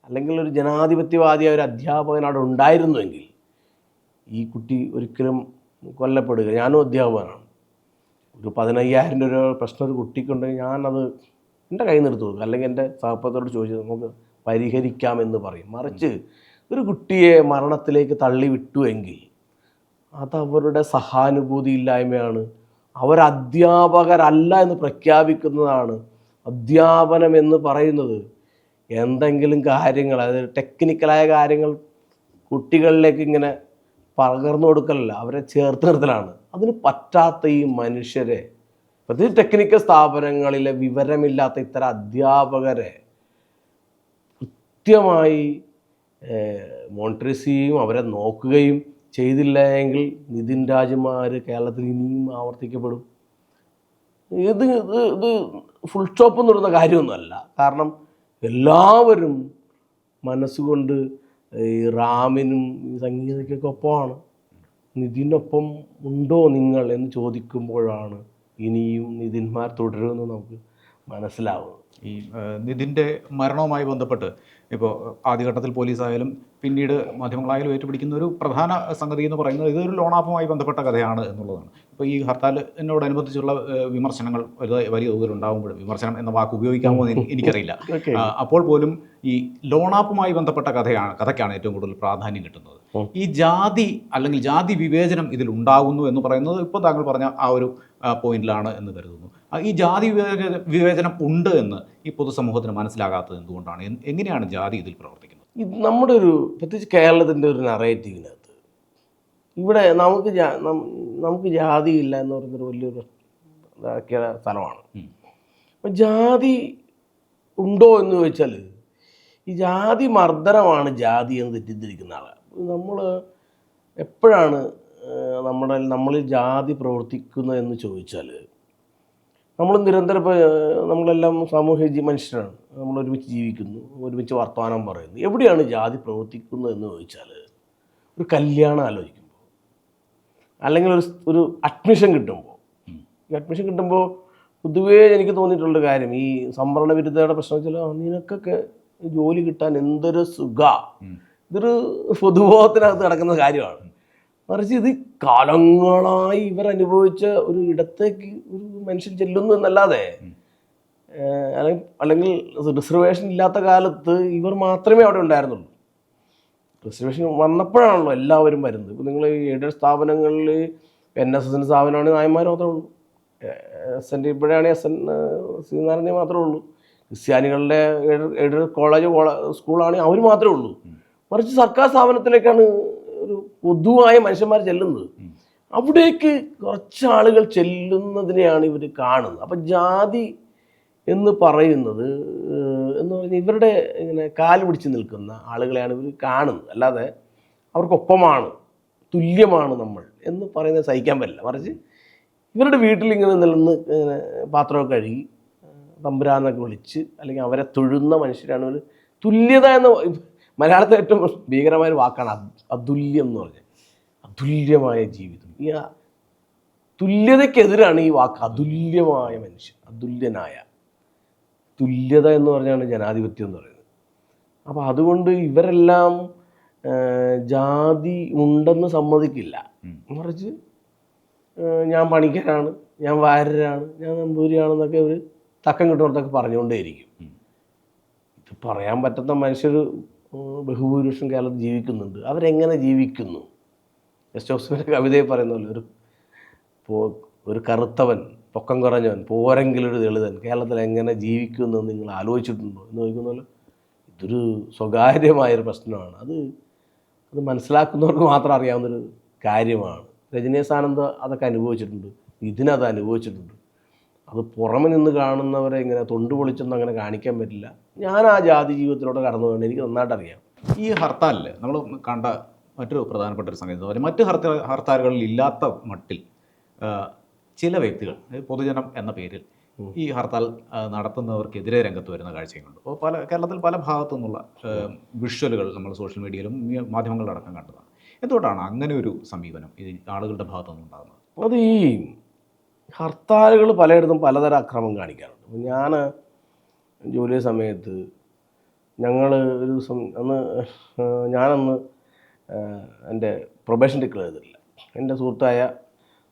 [SPEAKER 1] അല്ലെങ്കിൽ ഒരു ജനാധിപത്യവാദിയായ ഒരു അധ്യാപകൻ അവിടെ ഉണ്ടായിരുന്നുവെങ്കിൽ ഈ കുട്ടി ഒരിക്കലും കൊല്ലപ്പെടുക. ഞാനും അധ്യാപകനാണ്. ഒരു 15,000 രൂപ പ്രശ്നം ഒരു കുട്ടിക്കുണ്ടെങ്കിൽ ഞാനത് എൻ്റെ കയ്യിൽ നിന്ന് എടുത്തു കൊടുക്കും, അല്ലെങ്കിൽ എൻ്റെ സഹപ്രവർത്തകരോട് ചോദിച്ചു നമുക്ക് പരിഹരിക്കാമെന്ന് പറയും. മറിച്ച് ഒരു കുട്ടിയെ മരണത്തിലേക്ക് തള്ളിവിട്ടുവെങ്കിൽ അത് അവരുടെ സഹാനുഭൂതി ഇല്ലായ്മയാണ്. അവരധ്യാപകരല്ല എന്ന് പ്രഖ്യാപിക്കുന്നതാണ്. അധ്യാപനം എന്ന് പറയുന്നത് എന്തെങ്കിലും കാര്യങ്ങൾ, അതായത് ടെക്നിക്കലായ കാര്യങ്ങൾ കുട്ടികളിലേക്ക് ഇങ്ങനെ പകർന്നു കൊടുക്കലല്ല, അവരെ ചേർത്ത് നിർത്തലാണ്. അതിന് പറ്റാത്ത ഈ മനുഷ്യരെ, പ്രത്യേകിച്ച് ടെക്നിക്കൽ സ്ഥാപനങ്ങളിലെ വിവരമില്ലാത്ത ഇത്തരം അധ്യാപകരെ കൃത്യമായി മോണിറ്റർ ചെയ്യുകയും അവരെ നോക്കുകയും ചെയ്തില്ല എങ്കിൽ നിതിൻ രാജുമാർ കേരളത്തിൽ ഇനിയും ആവർത്തിക്കപ്പെടും. ഇത് ഫുൾ സ്റ്റോപ്പ് എന്ന് പറയുന്ന കാര്യമൊന്നുമല്ല. കാരണം എല്ലാവരും മനസ്സുകൊണ്ട് ഈ റാമിനും സംഗീതയ്ക്കൊക്കെ ഒപ്പമാണ്. നിതിനൊപ്പം ഉണ്ടോ നിങ്ങൾ എന്ന് ചോദിക്കുമ്പോഴാണ് ഇനിയും നിതിന്മാർ തുടരുമെന്ന് നമുക്ക് മനസ്സിലാവുന്നത്.
[SPEAKER 2] ഈ നിതിൻ്റെ മരണവുമായി ബന്ധപ്പെട്ട് ഇപ്പോൾ ആദ്യഘട്ടത്തിൽ പോലീസായാലും പിന്നീട് മാധ്യമങ്ങളായാലും ഏറ്റുപിടിക്കുന്ന ഒരു പ്രധാന സംഗതി എന്ന് പറയുന്നത് ഇതൊരു ലോൺ ആപ്പുമായി ബന്ധപ്പെട്ട കഥയാണ് എന്നുള്ളതാണ്. ഇപ്പോൾ ഈ ഹർത്താലിനോടനുബന്ധിച്ചുള്ള വിമർശനങ്ങൾ വലിയ തോതിൽ ഉണ്ടാകുമ്പോഴും, വിമർശനം എന്ന വാക്ക് ഉപയോഗിക്കാമോ എന്ന് എനിക്കറിയില്ല, അപ്പോൾ പോലും ഈ ലോൺ ആപ്പുമായി ബന്ധപ്പെട്ട കഥയ്ക്കാണ് ഏറ്റവും കൂടുതൽ പ്രാധാന്യം കിട്ടുന്നത്. ഈ ജാതി അല്ലെങ്കിൽ ജാതി വിവേചനം ഇതിൽ ഉണ്ടാകുന്നു എന്ന് പറയുന്നത് ഇപ്പോൾ താങ്കൾ പറഞ്ഞ ആ ഒരു പോയിന്റിലാണ് എന്ന് കരുതുന്നു. ഈ ജാതി വിവേചനം ഉണ്ട് എന്ന് ഈ പൊതുസമൂഹത്തിന് മനസ്സിലാകാത്തത് എന്തുകൊണ്ടാണ്? എങ്ങനെയാണ് ജാതി ഇതിൽ പ്രവർത്തിക്കുന്നത്?
[SPEAKER 1] ഇത് നമ്മുടെ ഒരു, പ്രത്യേകിച്ച് കേരളത്തിൻ്റെ ഒരു നറേറ്റീവിനകത്ത് ഇവിടെ നമുക്ക് ജാതിയില്ല എന്ന് പറയുന്നൊരു വലിയൊരു ഇതാക്കിയ സ്ഥലമാണ്. അപ്പം ജാതി ഉണ്ടോ എന്ന് ചോദിച്ചാൽ ഈ ജാതി മർദ്ദനമാണ് ജാതി എന്ന് തെറ്റിദ്ധരിക്കുന്ന ആളാണ്. നമ്മൾ എപ്പോഴാണ് നമ്മളിൽ ജാതി പ്രവർത്തിക്കുന്നതെന്ന് ചോദിച്ചാൽ, നമ്മൾ നിരന്തരം ഇപ്പോൾ നമ്മളെല്ലാം സാമൂഹ്യ മനുഷ്യരാണ്, നമ്മൾ ഒരുമിച്ച് ജീവിക്കുന്നു, ഒരുമിച്ച് വർത്തമാനം പറയുന്നു. എവിടെയാണ് ജാതി പ്രവർത്തിക്കുന്നത് എന്ന് ചോദിച്ചാൽ, ഒരു കല്യാണം ആലോചിക്കുമ്പോൾ, അല്ലെങ്കിൽ ഒരു അഡ്മിഷൻ കിട്ടുമ്പോൾ, ഈ അഡ്മിഷൻ കിട്ടുമ്പോൾ പൊതുവേ എനിക്ക് തോന്നിയിട്ടുള്ള കാര്യം, ഈ സംവരണ വിരുദ്ധയുടെ പ്രശ്നം വെച്ചാൽ നിനക്കൊക്കെ ജോലി കിട്ടാൻ എന്തൊരു സുഖ, ഇതൊരു പൊതുബോധത്തിനകത്ത് കിടക്കുന്ന കാര്യമാണ്. മറിച്ച് ഇത് കാലങ്ങളായി ഇവർ അനുഭവിച്ച ഒരു ഇടത്തേക്ക് ഒരു മനുഷ്യൻ ചെല്ലുന്നു എന്നല്ലാതെ, അല്ലെങ്കിൽ റിസർവേഷൻ ഇല്ലാത്ത കാലത്ത് ഇവർ മാത്രമേ അവിടെ ഉണ്ടായിരുന്നുള്ളൂ. റിസർവേഷൻ വന്നപ്പോഴാണല്ലോ എല്ലാവരും വരുന്നത്. ഇപ്പോൾ നിങ്ങൾ എയ്ഡഡ് സ്ഥാപനങ്ങളിൽ NSSൻ്റെ സ്ഥാപനമാണെങ്കിൽ നായന്മാർ മാത്രമേ ഉള്ളൂ, SN ഇപ്പോഴാണെങ്കിൽ SN ശ്രീനാരായണ മാത്രമേ ഉള്ളൂ, ക്രിസ്ത്യാനികളുടെ എയ്ഡഡ് കോളേജ് സ്കൂളാണെങ്കിൽ അവർ മാത്രമേ ഉള്ളൂ. മറിച്ച് സർക്കാർ സ്ഥാപനത്തിലേക്കാണ് ഒരു പൊതുവായ മനുഷ്യന്മാർ ചെല്ലുന്നത്. അവിടേക്ക് കുറച്ച് ആളുകൾ ചെല്ലുന്നതിനെയാണ് ഇവർ കാണുന്നത്. അപ്പം ജാതി എന്ന് പറയുന്നത് എന്ന് പറഞ്ഞാൽ ഇവരുടെ ഇങ്ങനെ കാല് പിടിച്ച് നിൽക്കുന്ന ആളുകളെയാണ് ഇവർ കാണുന്നത്. അല്ലാതെ അവർക്കൊപ്പമാണ്, തുല്യമാണ് നമ്മൾ എന്ന് പറയുന്നത് സഹിക്കാൻ പറ്റില്ല. മറിച്ച് ഇവരുടെ വീട്ടിലിങ്ങനെ നിന്ന് ഇങ്ങനെ പാത്രമൊക്കെ കഴുകി തമ്പുരാന്നൊക്കെ വിളിച്ച് അല്ലെങ്കിൽ അവരെ തൊഴുന്ന മനുഷ്യരാണ് ഇവർ. തുല്യത എന്ന മലയാളത്തിലെ ഏറ്റവും ഭീകരമായ ഒരു വാക്കാണ് അതുല്യം എന്ന് പറഞ്ഞാൽ. അതുല്യമായ ജീവിതം, ഈ തുല്യതയ്ക്കെതിരാണ് ഈ വാക്ക് അതുല്യമായ മനുഷ്യൻ, അതുല്യനായ. തുല്യത എന്ന് പറഞ്ഞാണ് ജനാധിപത്യം എന്ന് പറയുന്നത്. അപ്പോൾ അതുകൊണ്ട് ഇവരെല്ലാം ജാതി ഉണ്ടെന്ന് സമ്മതിക്കില്ല. മറിച്ച് ഞാൻ പണിക്കരാണ്, ഞാൻ വാര്യരാണ്, ഞാൻ നമ്പൂരിയാണെന്നൊക്കെ ഇവർ തക്കം കിട്ടുന്നിടത്തൊക്കെ പറഞ്ഞുകൊണ്ടേയിരിക്കും. ഇത് പറയാൻ പറ്റുന്ന മനുഷ്യർ ബഹുഭൂരിപക്ഷം കേരളത്തിൽ ജീവിക്കുന്നുണ്ട്. അവരെങ്ങനെ ജീവിക്കുന്നു? എസ് ജോസഫിൻ്റെ കവിതയിൽ പറയുന്ന പോലെ ഒരു കറുത്തവൻ, പൊക്കം കുറഞ്ഞവൻ, പോരെങ്കിലൊരു ദളിതൻ കേരളത്തിൽ എങ്ങനെ ജീവിക്കുന്നു നിങ്ങൾ ആലോചിച്ചിട്ടുണ്ടോ എന്ന് ചോദിക്കുന്നല്ലോ. ഇതൊരു സ്വകാര്യമായൊരു പ്രശ്നമാണ്. അത് മനസ്സിലാക്കുന്നവർക്ക് മാത്രം അറിയാവുന്നൊരു കാര്യമാണ്. രജനീഷ് ആനന്ദ് അതൊക്കെ അനുഭവിച്ചിട്ടുണ്ട്, ഇതിനത് അനുഭവിച്ചിട്ടുണ്ട്. അത് പുറമെ നിന്ന് കാണുന്നവരെ ഇങ്ങനെ തൊണ്ട് പൊളിച്ചൊന്നും അങ്ങനെ കാണിക്കാൻ പറ്റില്ല. ഞാൻ ആ ജാതി ജീവിതത്തിലൂടെ കടന്നു പോകേണ്ടത് എനിക്ക് നന്നായിട്ട് അറിയാം.
[SPEAKER 2] ഈ ഹർത്താലിൽ നമ്മൾ കണ്ട മറ്റൊരു പ്രധാനപ്പെട്ട ഒരു സംഗതി, മറ്റ് ഹർത്താലുകളിൽ ഇല്ലാത്ത മട്ടിൽ ചില വ്യക്തികൾ, പൊതുജനം എന്ന പേരിൽ ഈ ഹർത്താൽ നടത്തുന്നവർക്കെതിരെ രംഗത്ത് വരുന്ന കാഴ്ചയുണ്ട്. അപ്പോൾ കേരളത്തിൽ പല ഭാഗത്തു നിന്നുള്ള വിഷ്വലുകൾ നമ്മൾ സോഷ്യൽ മീഡിയയിലും മാധ്യമങ്ങളിലടക്കം കണ്ടതാണ്. എന്തുകൊണ്ടാണ് അങ്ങനെ ഒരു സമീപനം ഈ ആളുകളുടെ ഭാഗത്തു നിന്നുണ്ടാകുന്നത്?
[SPEAKER 1] അത് ഈ ഹർത്താലുകൾ പലയിടത്തും പലതരം അക്രമം കാണിക്കാറുണ്ട്. ഞാൻ ജോലി സമയത്ത് ഞങ്ങൾ ഒരു ദിവസം ഞാനന്ന് എൻ്റെ പ്രൊബേഷൻ ഡിക്ലെയർ ചെയ്തിട്ടില്ല, എൻ്റെ സുഹൃത്തായ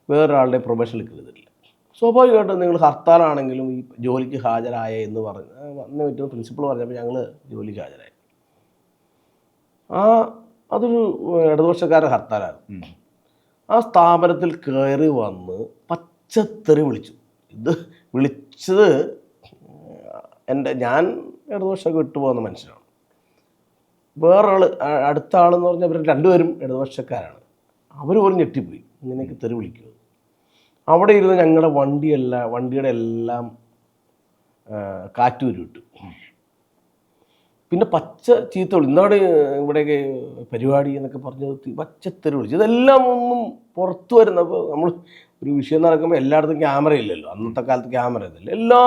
[SPEAKER 1] വേറൊരാളുടെ പ്രൊബേഷൻ ഡിക്ലെയർ ചെയ്തിട്ടില്ല. സ്വാഭാവികമായിട്ടും നിങ്ങൾ ഹർത്താലാണെങ്കിലും ഈ ജോലിക്ക് ഹാജരായ എന്ന് പറഞ്ഞ് പറ്റുന്ന പ്രിൻസിപ്പൾ പറഞ്ഞപ്പോൾ ഞങ്ങൾ ജോലിക്ക് ഹാജരായി. അതൊരു ഇടതുപക്ഷക്കാരുടെ ഹർത്താലായിരുന്നു. ആ സ്ഥാപനത്തിൽ കയറി വന്ന് പച്ചത്തെറി വിളിച്ചു. ഇത് വിളിച്ചത് ഞാൻ ഇടതുപക്ഷമൊക്കെ വിട്ടുപോകുന്ന മനുഷ്യനാണ്. വേറൊരാൾ, അടുത്ത ആളെന്ന് പറഞ്ഞാൽ അവർ രണ്ടുപേരും ഇടതുപക്ഷക്കാരാണ്. അവർ പോലും ഞെട്ടിപ്പോയി, ഇങ്ങനെയൊക്കെ തെറി വിളിക്കുക. അവിടെ ഇരുന്ന് ഞങ്ങളുടെ വണ്ടിയുടെ എല്ലാം കാറ്റൂരി വിട്ടു. പിന്നെ പച്ച ചീത്ത വിളി, എന്താണ് ഇവിടെയൊക്കെ പരിപാടി എന്നൊക്കെ പറഞ്ഞ് പച്ചത്തെറി വിളിച്ചു. ഇതെല്ലാം ഒന്നും പുറത്തു വരുന്നപ്പോൾ നമ്മൾ ഒരു വിഷയം നടക്കുമ്പോൾ എല്ലായിടത്തും ക്യാമറ ഇല്ലല്ലോ, അന്നത്തെ കാലത്ത് ക്യാമറ ഇല്ലല്ലോ.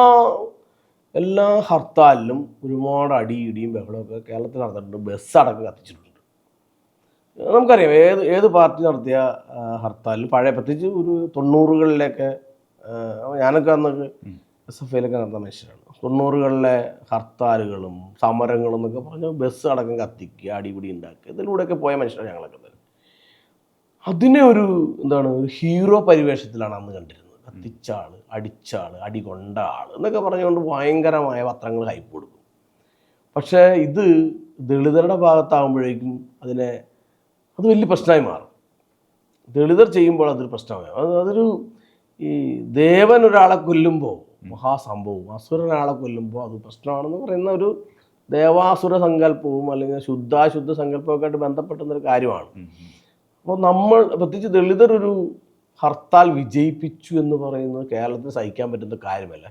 [SPEAKER 1] എല്ലാ ഹർത്താലിലും ഒരുപാട് അടിയിടിയും ബഹളമൊക്കെ കേരളത്തിൽ നടന്നിട്ടുണ്ട്. ബസ്സടക്കം കത്തിച്ചിട്ടുണ്ട്. നമുക്കറിയാം ഏത് പാർട്ടി നടത്തിയ ഹർത്താലിൽ പഴയ പ്രത്യേകിച്ച് ഒരു 90കളിലൊക്കെ, ഞാനൊക്കെ അന്നൊക്കെ SFIയിലൊക്കെ നടന്ന മനുഷ്യരാണ്. 90കളിലെ ഹർത്താലുകളും സമരങ്ങളും എന്നൊക്കെ പറഞ്ഞാൽ ബസ് അടക്കം കത്തിക്കുക, അടിപിടി ഉണ്ടാക്കുക, ഇതിലൂടെയൊക്കെ പോയ മനുഷ്യരാണ് ഞങ്ങളൊക്കെ തന്നെ. അതിനെ ഒരു ഒരു ഹീറോ പരിവേഷത്തിലാണ് അന്ന് കണ്ടിരുന്നത്. കത്തിച്ചാൾ, അടിച്ചാൾ, അടി കൊണ്ട ആൾ എന്നൊക്കെ പറഞ്ഞുകൊണ്ട് ഭയങ്കരമായ പത്രങ്ങൾ ഹൈപ്പ് കൊടുക്കും. പക്ഷേ ഇത് ദളിതരുടെ ഭാഗത്താകുമ്പോഴേക്കും അത് വലിയ പ്രശ്നമായി മാറും. ദളിതർ ചെയ്യുമ്പോൾ അതൊരു പ്രശ്നമായി. അതൊരു ഈ ദേവൻ ഒരാളെ കൊല്ലുമ്പോൾ മഹാസംഭവവും, അസുരനാളെ കൊല്ലുമ്പോൾ അത് പ്രശ്നമാണെന്ന് പറയുന്ന ഒരു ദേവാസുര സങ്കല്പവും അല്ലെങ്കിൽ ശുദ്ധാശുദ്ധ സങ്കല്പമൊക്കെ ആയിട്ട് ബന്ധപ്പെട്ടുന്നൊരു കാര്യമാണ്. അപ്പോൾ നമ്മൾ പ്രത്യേകിച്ച് ദളിതർ ഒരു ഹർത്താൽ വിജയിപ്പിച്ചു എന്ന് പറയുന്നത് കേരളത്തിൽ സഹിക്കാൻ പറ്റുന്ന കാര്യമല്ല.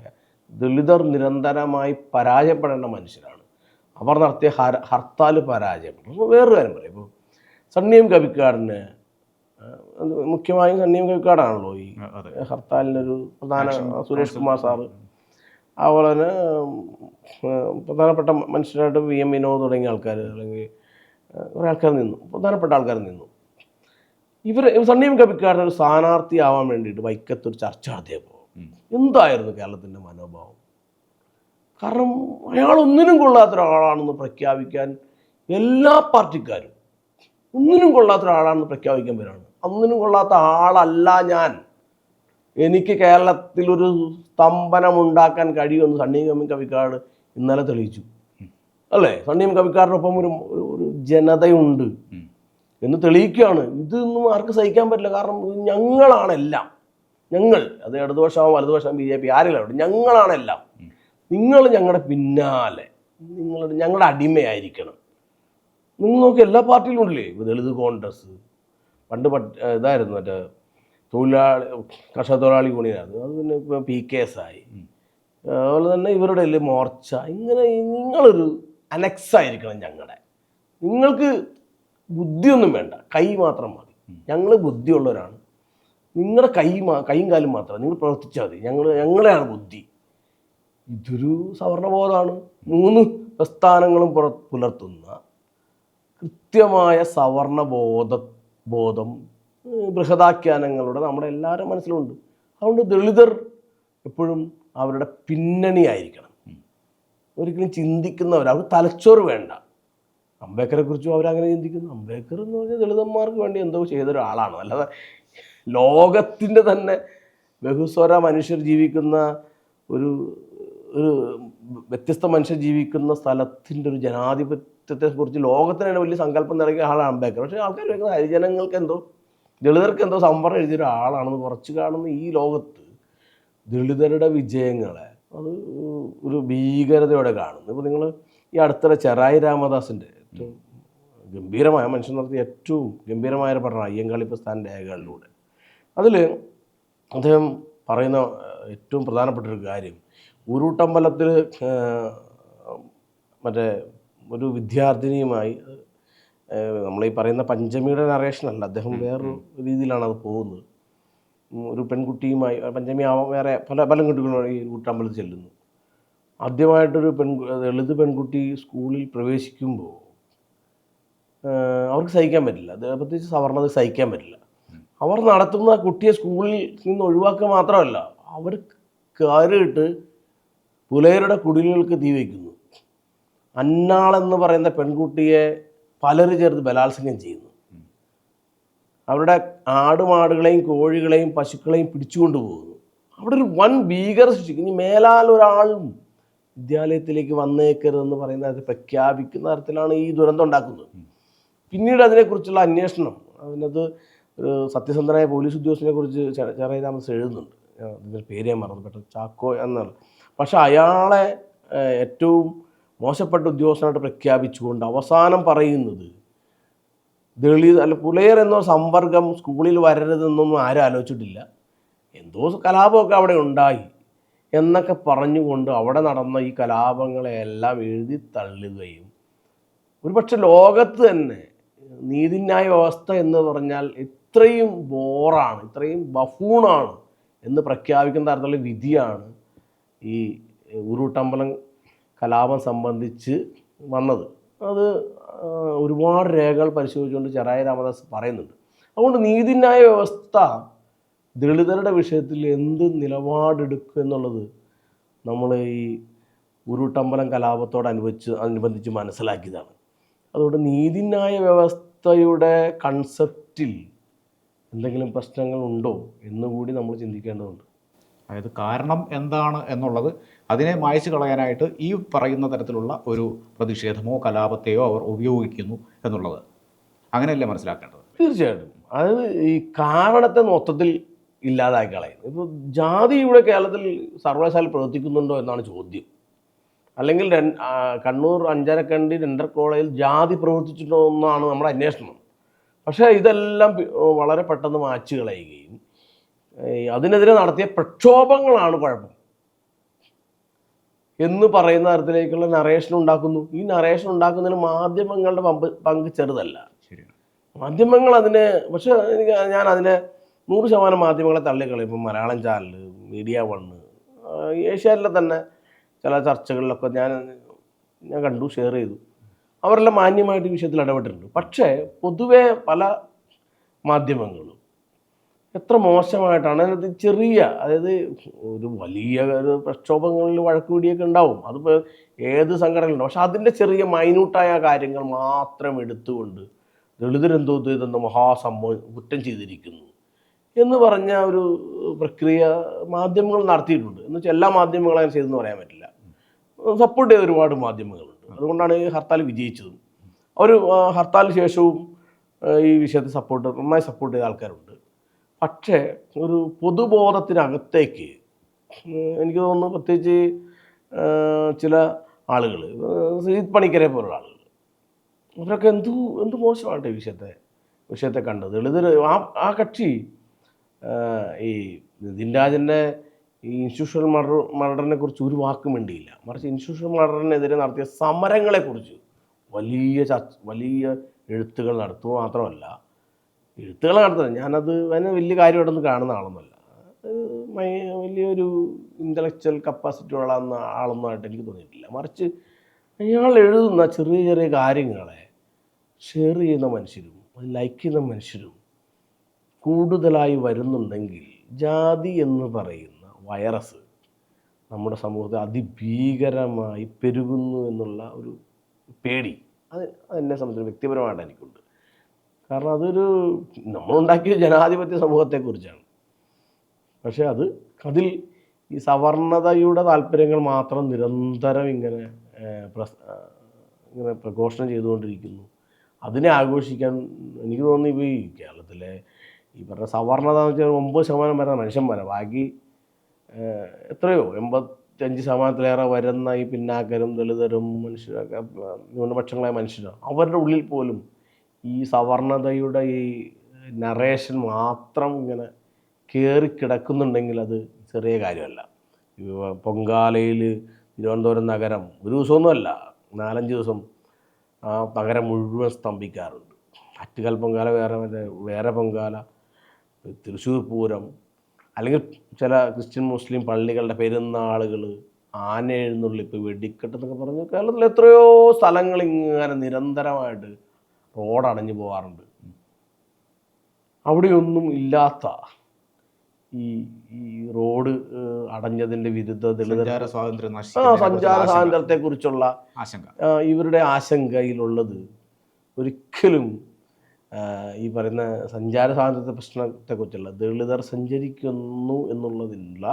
[SPEAKER 1] ദളിതർ നിരന്തരമായി പരാജയപ്പെടേണ്ട മനുഷ്യരാണ്. അവർ നടത്തിയ ഹർത്താൽ പരാജയപ്പെട്ടു. വേറൊരു കാര്യം പറയാം, ഇപ്പോൾ സണ്ണിയും കവിക്കാടിന്, മുഖ്യമായും സണ്ണിയും കവിക്കാടാണല്ലോ ഈ ഹർത്താലിനൊരു പ്രധാന, സുരേഷ് കുമാർ സാറ്, അതുപോലെ തന്നെ പ്രധാനപ്പെട്ട മനുഷ്യരായിട്ട് VM വിനോദ് തുടങ്ങിയ ആൾക്കാർ, അല്ലെങ്കിൽ കുറേ ആൾക്കാർ നിന്നു, പ്രധാനപ്പെട്ട ആൾക്കാർ നിന്നു. സണ്ണിയും കവിക്കാടിന് ഒരു സ്ഥാനാർത്ഥിയാവാൻ വേണ്ടിയിട്ട് വൈക്കത്തൊരു ചർച്ച നടത്തിയപ്പോൾ എന്തായിരുന്നു കേരളത്തിൻ്റെ മനോഭാവം? കാരണം അയാൾ ഒന്നിനും കൊള്ളാത്ത ഒരാളാണെന്ന് പ്രഖ്യാപിക്കാൻ എല്ലാ പാർട്ടിക്കാരും ഒന്നിനും കൊള്ളാത്ത ഒരാളാണെന്ന് പ്രഖ്യാപിക്കാൻ വരാണ്. ഒന്നിനും കൊള്ളാത്ത ആളല്ല ഞാൻ, എനിക്ക് കേരളത്തിലൊരു സ്തംഭനമുണ്ടാക്കാൻ കഴിയുമെന്ന് സണ്ണി കവിക്കാട് ഇന്നലെ തെളിയിച്ചു അല്ലേ? സണ്ണി കവിക്കാടിനൊപ്പം ഒരു ജനതയുണ്ട് എന്ന് തെളിയിക്കുകയാണ്. ഇതൊന്നും ആർക്ക് സഹിക്കാൻ പറ്റില്ല. കാരണം ഞങ്ങളാണെല്ലാം, ഞങ്ങൾ, അത് ഇടതുപക്ഷമാവും വലതുപക്ഷമാവും BJP ആരെങ്കിലും അവിടെ, ഞങ്ങളാണെല്ലാം. നിങ്ങൾ ഞങ്ങളുടെ പിന്നാലെ, ഞങ്ങളുടെ അടിമയായിരിക്കണം. നിങ്ങൾ നോക്കി എല്ലാ പാർട്ടിയിലും ഉണ്ടല്ലേ? ദളിത് കോൺഗ്രസ്, പണ്ട് ഇതായിരുന്നു മറ്റേ കർഷക തൊഴിലാളി യൂണിയനായിരുന്നു, അത് പിന്നെ ഇപ്പോൾ PKS ആയി. അതുപോലെ തന്നെ ഇവരുടെ മോർച്ച. ഇങ്ങനെ നിങ്ങളൊരു അനക്സായിരിക്കണം ഞങ്ങളുടെ. നിങ്ങൾക്ക് ബുദ്ധിയൊന്നും വേണ്ട, കൈ മാത്രം മതി. ഞങ്ങൾ ബുദ്ധിയുള്ളവരാണ്, നിങ്ങളുടെ കൈയും കാലും മാത്രം നിങ്ങൾ പ്രവർത്തിച്ചാൽ മതി, ഞങ്ങളെയാണ് ബുദ്ധി. ഇതൊരു സവർണബോധമാണ്. 3 പ്രസ്ഥാനങ്ങളും പുലർത്തുന്ന കൃത്യമായ സവർണബോധം ബൃഹദാഖ്യാനങ്ങളുടെ നമ്മുടെ എല്ലാവരും മനസ്സിലുണ്ട്. അതുകൊണ്ട് ദളിതർ എപ്പോഴും അവരുടെ പിന്നണിയായിരിക്കണം. ഒരിക്കലും ചിന്തിക്കുന്നവർ, അവർ തലച്ചോറ് വേണ്ട. അംബേദ്കറെ കുറിച്ചും അവരങ്ങനെ ചിന്തിക്കുന്നു. അംബേദ്കർ എന്ന് പറഞ്ഞാൽ ദളിതന്മാർക്ക് വേണ്ടി എന്തോ ചെയ്തൊരാളാണ്. അല്ലാതെ ലോകത്തിൻ്റെ തന്നെ ബഹുസ്വര മനുഷ്യർ ജീവിക്കുന്ന ഒരു വ്യത്യസ്ത മനുഷ്യർ ജീവിക്കുന്ന സ്ഥലത്തിൻ്റെ ഒരു ജനാധിപത്യത്തെക്കുറിച്ച് ലോകത്തിന് തന്നെ വലിയ സങ്കല്പം നൽകിയ ആളാണ് അംബേദ്കർ. പക്ഷേ ആൾക്കാർ വെക്കുന്ന ഹരിജനങ്ങൾക്ക് എന്തോ, ദളിതർക്ക് എന്തോ സംവരണം എഴുതിയ ഒരാളാണെന്ന് കുറച്ച് കാണുന്ന ഈ ലോകത്ത് ദളിതരുടെ വിജയങ്ങളെ അത് ഒരു ഭീകരതയോടെ കാണുന്നു. ഇപ്പോൾ നിങ്ങൾ ഈ അടുത്തിടെ ചെറായി രാമദാസിൻ്റെ ഏറ്റവും ഗംഭീരമായ, മനുഷ്യൻ നടത്തിയ ഏറ്റവും ഗംഭീരമായ പഠനം അയ്യങ്കാളി പ്രസ്ഥാനൻ്റെ രേഖകളിലൂടെ, അതിൽ അദ്ദേഹം പറയുന്ന ഏറ്റവും പ്രധാനപ്പെട്ടൊരു കാര്യം, ഉരുട്ടമ്പലത്തിൽ മറ്റേ ഒരു വിദ്യാർത്ഥിനിയുമായി, നമ്മളീ പറയുന്ന പഞ്ചമിയുടെ നറേഷനല്ല, അദ്ദേഹം വേറൊരു രീതിയിലാണ് അത് പോകുന്നത്. ഒരു പെൺകുട്ടിയുമായി, പഞ്ചമി വേറെ പല കുട്ടികളും ഈ ഉരുട്ടമ്പലത്തിൽ ചെല്ലുന്നു. ആദ്യമായിട്ടൊരു ദളിത് പെൺകുട്ടി സ്കൂളിൽ പ്രവേശിക്കുമ്പോൾ അവർക്ക് സഹിക്കാൻ പറ്റില്ല, പ്രത്യേകിച്ച് സവർണത സഹിക്കാൻ പറ്റില്ല. അവർ നടത്തുന്ന കുട്ടിയെ സ്കൂളിൽ നിന്ന് ഒഴിവാക്കുക മാത്രമല്ല, അവർ കയറിയിട്ട് പുലയരുടെ കുടിലുകൾക്ക് തീ വയ്ക്കുന്നു. അന്നാളെന്ന് പറയുന്ന പെൺകുട്ടിയെ പലരും ചേർത്ത് ബലാത്സംഗം ചെയ്യുന്നു. അവരുടെ ആടുമാടുകളെയും കോഴികളെയും പശുക്കളെയും പിടിച്ചുകൊണ്ട് പോകുന്നു. അവിടെ ഒരു വൻ ഭീകര സൃഷ്ടിക്കും. ഇനി മേലാൽ ഒരാളും വിദ്യാലയത്തിലേക്ക് വന്നേക്കരുതെന്ന് പറയുന്ന അത് പ്രഖ്യാപിക്കുന്ന തരത്തിലാണ് ഈ ദുരന്തം ഉണ്ടാക്കുന്നത്. പിന്നീട് അതിനെക്കുറിച്ചുള്ള അന്വേഷണം, അതിനകത്ത് ഒരു സത്യസന്ധനായ പോലീസ് ഉദ്യോഗസ്ഥനെ കുറിച്ച് ചെറായി രാമദാസ് എഴുതുന്നുണ്ട്. അതിൻ്റെ പേര് ഞാൻ മറന്നു, ചാക്കോ എന്നാണ്. പക്ഷെ അയാളെ ഏറ്റവും മോശപ്പെട്ട ഉദ്യോഗസ്ഥനായിട്ട് പ്രഖ്യാപിച്ചുകൊണ്ട് അവസാനം പറയുന്നത് ദളിത് അല്ല പുലയർ എന്നോ സമ്പർക്കം സ്കൂളിൽ വരരുതെന്നൊന്നും ആരും ആലോചിച്ചിട്ടില്ല, എന്തോ കലാപമൊക്കെ അവിടെ ഉണ്ടായി എന്നൊക്കെ പറഞ്ഞുകൊണ്ട് അവിടെ നടന്ന ഈ കലാപങ്ങളെല്ലാം എഴുതി തള്ളുകയും, ഒരുപക്ഷെ ലോകത്ത് തന്നെ നീതിന്യായ വ്യവസ്ഥ എന്ന് പറഞ്ഞാൽ ഇത്രയും ബോറാണ്, ഇത്രയും ബഫൂണാണ് എന്ന് പ്രഖ്യാപിക്കുന്ന തരത്തിലുള്ള വിധിയാണ് ഈ ഉരുട്ടമ്പലം കലാപം സംബന്ധിച്ച് വന്നത്. അത് ഒരുപാട് രേഖകൾ പരിശോധിച്ചുകൊണ്ട് ചെറായി രാമദാസ് പറയുന്നുണ്ട്. അതുകൊണ്ട് നീതിന്യായ വ്യവസ്ഥ ദളിതരുടെ വിഷയത്തിൽ എന്ത് നിലപാടെടുക്കും എന്നുള്ളത് നമ്മൾ ഈ ഉരുട്ടമ്പലം കലാപത്തോടനുബന്ധിച്ച് മനസ്സിലാക്കിയതാണ്. അതുകൊണ്ട് നീതിന്യായ വ്യവസ്ഥയുടെ കൺസെപ്റ്റിൽ എന്തെങ്കിലും പ്രശ്നങ്ങളുണ്ടോ എന്നുകൂടി നമ്മൾ ചിന്തിക്കേണ്ടതുണ്ട്.
[SPEAKER 2] അതായത് കാരണം എന്താണ് എന്നുള്ളത് അതിനെ മായ്ച്ചു കളയാനായിട്ട് ഈ പറയുന്ന തരത്തിലുള്ള ഒരു പ്രതിഷേധമോ കലാപത്തെയോ അവർ ഉപയോഗിക്കുന്നു എന്നുള്ളത് അങ്ങനെയല്ലേ മനസ്സിലാക്കേണ്ടത്?
[SPEAKER 1] തീർച്ചയായിട്ടും. അതായത് ഈ കാരണത്തെ മൊത്തത്തിൽ ഇല്ലാതാക്കി കളയുന്നത്. ഇപ്പോൾ ജാതി ഇവിടെ കേരളത്തിൽ സർവകലാശാല പ്രവർത്തിക്കുന്നുണ്ടോ എന്നാണ് ചോദ്യം. അല്ലെങ്കിൽ കണ്ണൂർ അഞ്ചരക്കണ്ടി ഡെന്റൽ കോളേജിൽ ജാതി പ്രവർത്തിച്ചിട്ടുണ്ടോ എന്നാണ് നമ്മുടെ അന്വേഷണം. പക്ഷേ ഇതെല്ലാം വളരെ പെട്ടെന്ന് മായ്ച്ചു കളയുകയും അതിനെതിരെ നടത്തിയ പ്രക്ഷോഭങ്ങളാണ് കുഴപ്പം എന്ന് പറയുന്ന തരത്തിലേക്കുള്ള നറേഷൻ ഉണ്ടാക്കുന്നു. ഈ നറേഷൻ ഉണ്ടാക്കുന്നതിന് മാധ്യമങ്ങളുടെ പങ്ക് ചെറുതല്ല. മാധ്യമങ്ങൾ അതിനെ, പക്ഷെ ഞാൻ അതിനെ 100% മാധ്യമങ്ങളെ തള്ളിക്കളയും. ഇപ്പം മലയാളം ചാനൽ, മീഡിയ 1, ഏഷ്യാനിലെ തന്നെ ചില ചർച്ചകളിലൊക്കെ ഞാൻ കണ്ടു, ഷെയർ ചെയ്തു. അവരെല്ലാം മാന്യമായിട്ട് ഈ വിഷയത്തിൽ ഇടപെട്ടിട്ടുണ്ട്. പക്ഷേ പൊതുവെ പല മാധ്യമങ്ങളും എത്ര മോശമായിട്ടാണ്. അതിനകത്ത് ചെറിയ, അതായത് ഒരു വലിയ ഒരു പ്രക്ഷോഭങ്ങളിൽ വഴക്കുപിടിയൊക്കെ ഉണ്ടാവും, അതിപ്പോൾ ഏത് സംഘടനയിലുണ്ട്. പക്ഷെ അതിൻ്റെ ചെറിയ മൈന്യൂട്ടായ കാര്യങ്ങൾ മാത്രം എടുത്തുകൊണ്ട് ദളിതരെന്തോ ഇതെന്തോ മഹാസംഭവം കുറ്റം ചെയ്തിരിക്കുന്നു എന്ന് പറഞ്ഞ ഒരു പ്രക്രിയ മാധ്യമങ്ങൾ നടത്തിയിട്ടുണ്ട്. എന്ന് വെച്ചാൽ എല്ലാ മാധ്യമങ്ങളും അങ്ങനെ ചെയ്തെന്ന് പറയാൻ പറ്റില്ല. സപ്പോർട്ട് ചെയ്ത ഒരുപാട് മാധ്യമങ്ങളുണ്ട്. അതുകൊണ്ടാണ് ഈ ഹർത്താൽ വിജയിച്ചതും. അവർ ഹർത്താലിന് ശേഷവും ഈ വിഷയത്തെ നന്നായി സപ്പോർട്ട് ചെയ്ത ആൾക്കാരുണ്ട്. പക്ഷേ ഒരു പൊതുബോധത്തിനകത്തേക്ക് എനിക്ക് തോന്നുന്നു, പ്രത്യേകിച്ച് ചില ആളുകൾ, ശ്രീജിത്ത് പണിക്കരെ പോലുള്ള ആളുകൾ, അവരൊക്കെ എന്ത് മോശമായിട്ട് വിഷയത്തെ കണ്ടത്. ദളിതർ ആ കക്ഷി ഈ നിതിൻ രാജൻ്റെ ഈ ഇൻസ്റ്റിറ്റ്യൂഷണൽ മർഡറിനെ കുറിച്ച് ഒരു വാക്കും വേണ്ടിയില്ല. മറിച്ച് ഇൻസ്റ്റിറ്റ്യൂഷണൽ മർഡറിനെതിരെ നടത്തിയ സമരങ്ങളെക്കുറിച്ച് വലിയ എഴുത്തുകൾ നടത്തുക മാത്രമല്ല, എഴുത്തുകൾ നടത്തുന്നത്, ഞാനത് അതിന് വലിയ കാര്യമായിട്ടൊന്നും കാണുന്ന ആളൊന്നുമല്ല. വലിയൊരു ഇൻ്റലക്ച്വൽ കപ്പാസിറ്റി ഉള്ള ആളൊന്നുമായിട്ട് എനിക്ക് തോന്നിയിട്ടില്ല. മറിച്ച് അയാൾ എഴുതുന്ന ചെറിയ ചെറിയ കാര്യങ്ങളെ ഷെയർ ചെയ്യുന്ന മനുഷ്യരും ലൈക്ക് ചെയ്യുന്ന മനുഷ്യരും കൂടുതലായി വരുന്നുണ്ടെങ്കിൽ ജാതി എന്ന് പറയുന്ന വൈറസ് നമ്മുടെ സമൂഹത്തിൽ അതിഭീകരമായി പെരുകുന്നു എന്നുള്ള ഒരു പേടി എന്നെ സംബന്ധിച്ച് വ്യക്തിപരമായിട്ട് എനിക്കുണ്ട്. കാരണം നമ്മളുണ്ടാക്കിയ ജനാധിപത്യ സമൂഹത്തെക്കുറിച്ചാണ്. പക്ഷേ അതിൽ ഈ സവർണതയുടെ താല്പര്യങ്ങൾ മാത്രം നിരന്തരം ഇങ്ങനെ പ്രഘോഷണം ചെയ്തുകൊണ്ടിരിക്കുന്നു. അതിനെ ആഘോഷിക്കാൻ എനിക്ക് തോന്നുന്നു ഇപ്പോൾ ഈ കേരളത്തിലെ ഈ പറഞ്ഞ സവർണത എന്ന് വെച്ചാൽ 9% വരുന്ന മനുഷ്യന്മാരെ, ബാക്കി എത്രയോ 85% വരുന്ന ഈ പിന്നാക്കരും ദളിതരും മനുഷ്യരൊക്കെ ന്യൂനപക്ഷങ്ങളായ മനുഷ്യരാണ്. അവരുടെ ഉള്ളിൽ പോലും ഈ സവർണതയുടെ ഈ നറേഷൻ മാത്രം ഇങ്ങനെ കയറിക്കിടക്കുന്നുണ്ടെങ്കിൽ അത് ചെറിയ കാര്യമല്ല. പൊങ്കാലയിൽ തിരുവനന്തപുരം നഗരം ഒരു ദിവസമൊന്നുമല്ല, 4-5 ദിവസം ആ നഗരം മുഴുവൻ സ്തംഭിക്കാറുണ്ട്. ആറ്റുകാൽ പൊങ്കാല വേറെ പൊങ്കാല, തൃശ്ശൂർ പൂരം, അല്ലെങ്കിൽ ചില ക്രിസ്ത്യൻ മുസ്ലിം പള്ളികളുടെ പെരുന്നാളുകൾ, ആന എഴുന്നള്ളിപ്പ്, വെടിക്കെട്ട് എന്നൊക്കെ പറഞ്ഞ് കേരളത്തിൽ എത്രയോ സ്ഥലങ്ങൾ ഇങ്ങനെ നിരന്തരമായിട്ട് റോഡടഞ്ഞു പോകാറുണ്ട്. അവിടെയൊന്നും ഇല്ലാത്ത ഈ റോഡ് അടഞ്ഞതിൻ്റെ വിരുദ്ധ സഞ്ചാര സ്വാതന്ത്ര്യത്തെക്കുറിച്ചുള്ള ഇവരുടെ ആശങ്കയിലുള്ളത് ഒരിക്കലും ഈ പറയുന്ന സഞ്ചാര സ്വാതന്ത്ര്യ പ്രശ്നത്തെക്കുറിച്ചുള്ള ദളിതർ സഞ്ചരിക്കുന്നു എന്നുള്ളതിനുള്ള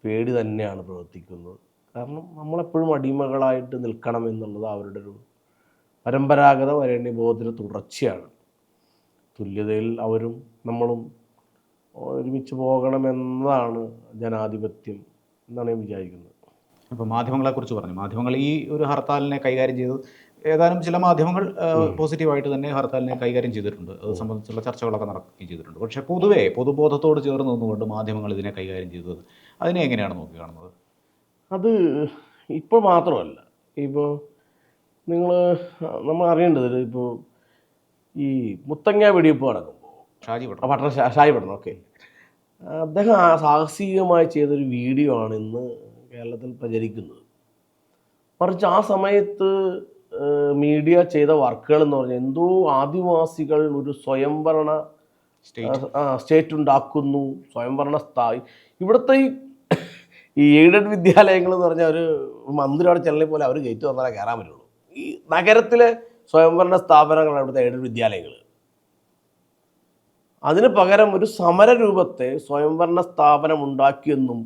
[SPEAKER 1] പേടി തന്നെയാണ് പ്രവർത്തിക്കുന്നത്. കാരണം നമ്മളെപ്പോഴും അടിമകളായിട്ട് നിൽക്കണം എന്നുള്ളത് അവരുടെ ഒരു പരമ്പരാഗത വരേണ്യബോധത്തിന് തുടർച്ചയാണ്. തുല്യതയിൽ അവരും നമ്മളും ഒരുമിച്ച് പോകണമെന്നതാണ് ജനാധിപത്യം എന്നാണ് ഞാൻ വിചാരിക്കുന്നത്.
[SPEAKER 2] ഇപ്പോൾ മാധ്യമങ്ങളെക്കുറിച്ച് പറഞ്ഞു. മാധ്യമങ്ങൾ ഈ ഒരു ഹർത്താലിനെ കൈകാര്യം ചെയ്ത്, ഏതാനും ചില മാധ്യമങ്ങൾ പോസിറ്റീവായിട്ട് തന്നെ ഹർത്താലിനെ കൈകാര്യം ചെയ്തിട്ടുണ്ട്. അത് സംബന്ധിച്ചുള്ള ചർച്ചകളൊക്കെ നടക്കുകയും ചെയ്തിട്ടുണ്ട്. പക്ഷേ പൊതുവേ പൊതുബോധത്തോട് ചേർന്ന് നിന്നുകൊണ്ട് മാധ്യമങ്ങൾ ഇതിനെ കൈകാര്യം ചെയ്തത്, അതിനെ എങ്ങനെയാണ് നോക്കി കാണുന്നത്?
[SPEAKER 1] അത് ഇപ്പോൾ മാത്രമല്ല, ഇപ്പോൾ നമ്മൾ അറിയേണ്ടത്, ഇപ്പോൾ ഈ മുത്തങ്ങ വെടിവെപ്പ് നടക്കുമ്പോൾ ഷാജി പട്ടണം ഓക്കെ, അദ്ദേഹം സാഹസികമായി ചെയ്തൊരു വീഡിയോ ആണ് ഇന്ന് കേരളത്തിൽ പ്രചരിക്കുന്നത്. മറിച്ച് ആ സമയത്ത് മീഡിയ ചെയ്ത വർക്കുകൾ എന്ന് പറഞ്ഞാൽ എന്തോ ആദിവാസികൾ ഒരു സ്വയംഭരണ സ്റ്റേറ്റ് ഉണ്ടാക്കുന്നു, സ്വയംഭരണ ഇവിടുത്തെ ഈ എയ്ഡഡ് വിദ്യാലയങ്ങൾ എന്ന് പറഞ്ഞാൽ ഒരു മന്ത്രി അവിടെ ചെല്ലി പോലെ അവർ ഗേറ്റ് വന്നാലേ കയറാൻ പറ്റുള്ളൂ. ഈ നഗരത്തിലെ സ്വയംഭരണ സ്ഥാപനങ്ങളാണ് ഇവിടുത്തെ എയ്ഡഡ് വിദ്യാലയങ്ങൾ. അതിന് പകരം ഒരു സമരരൂപത്തെ സ്വയംഭരണ സ്ഥാപനം ഉണ്ടാക്കിയെന്നും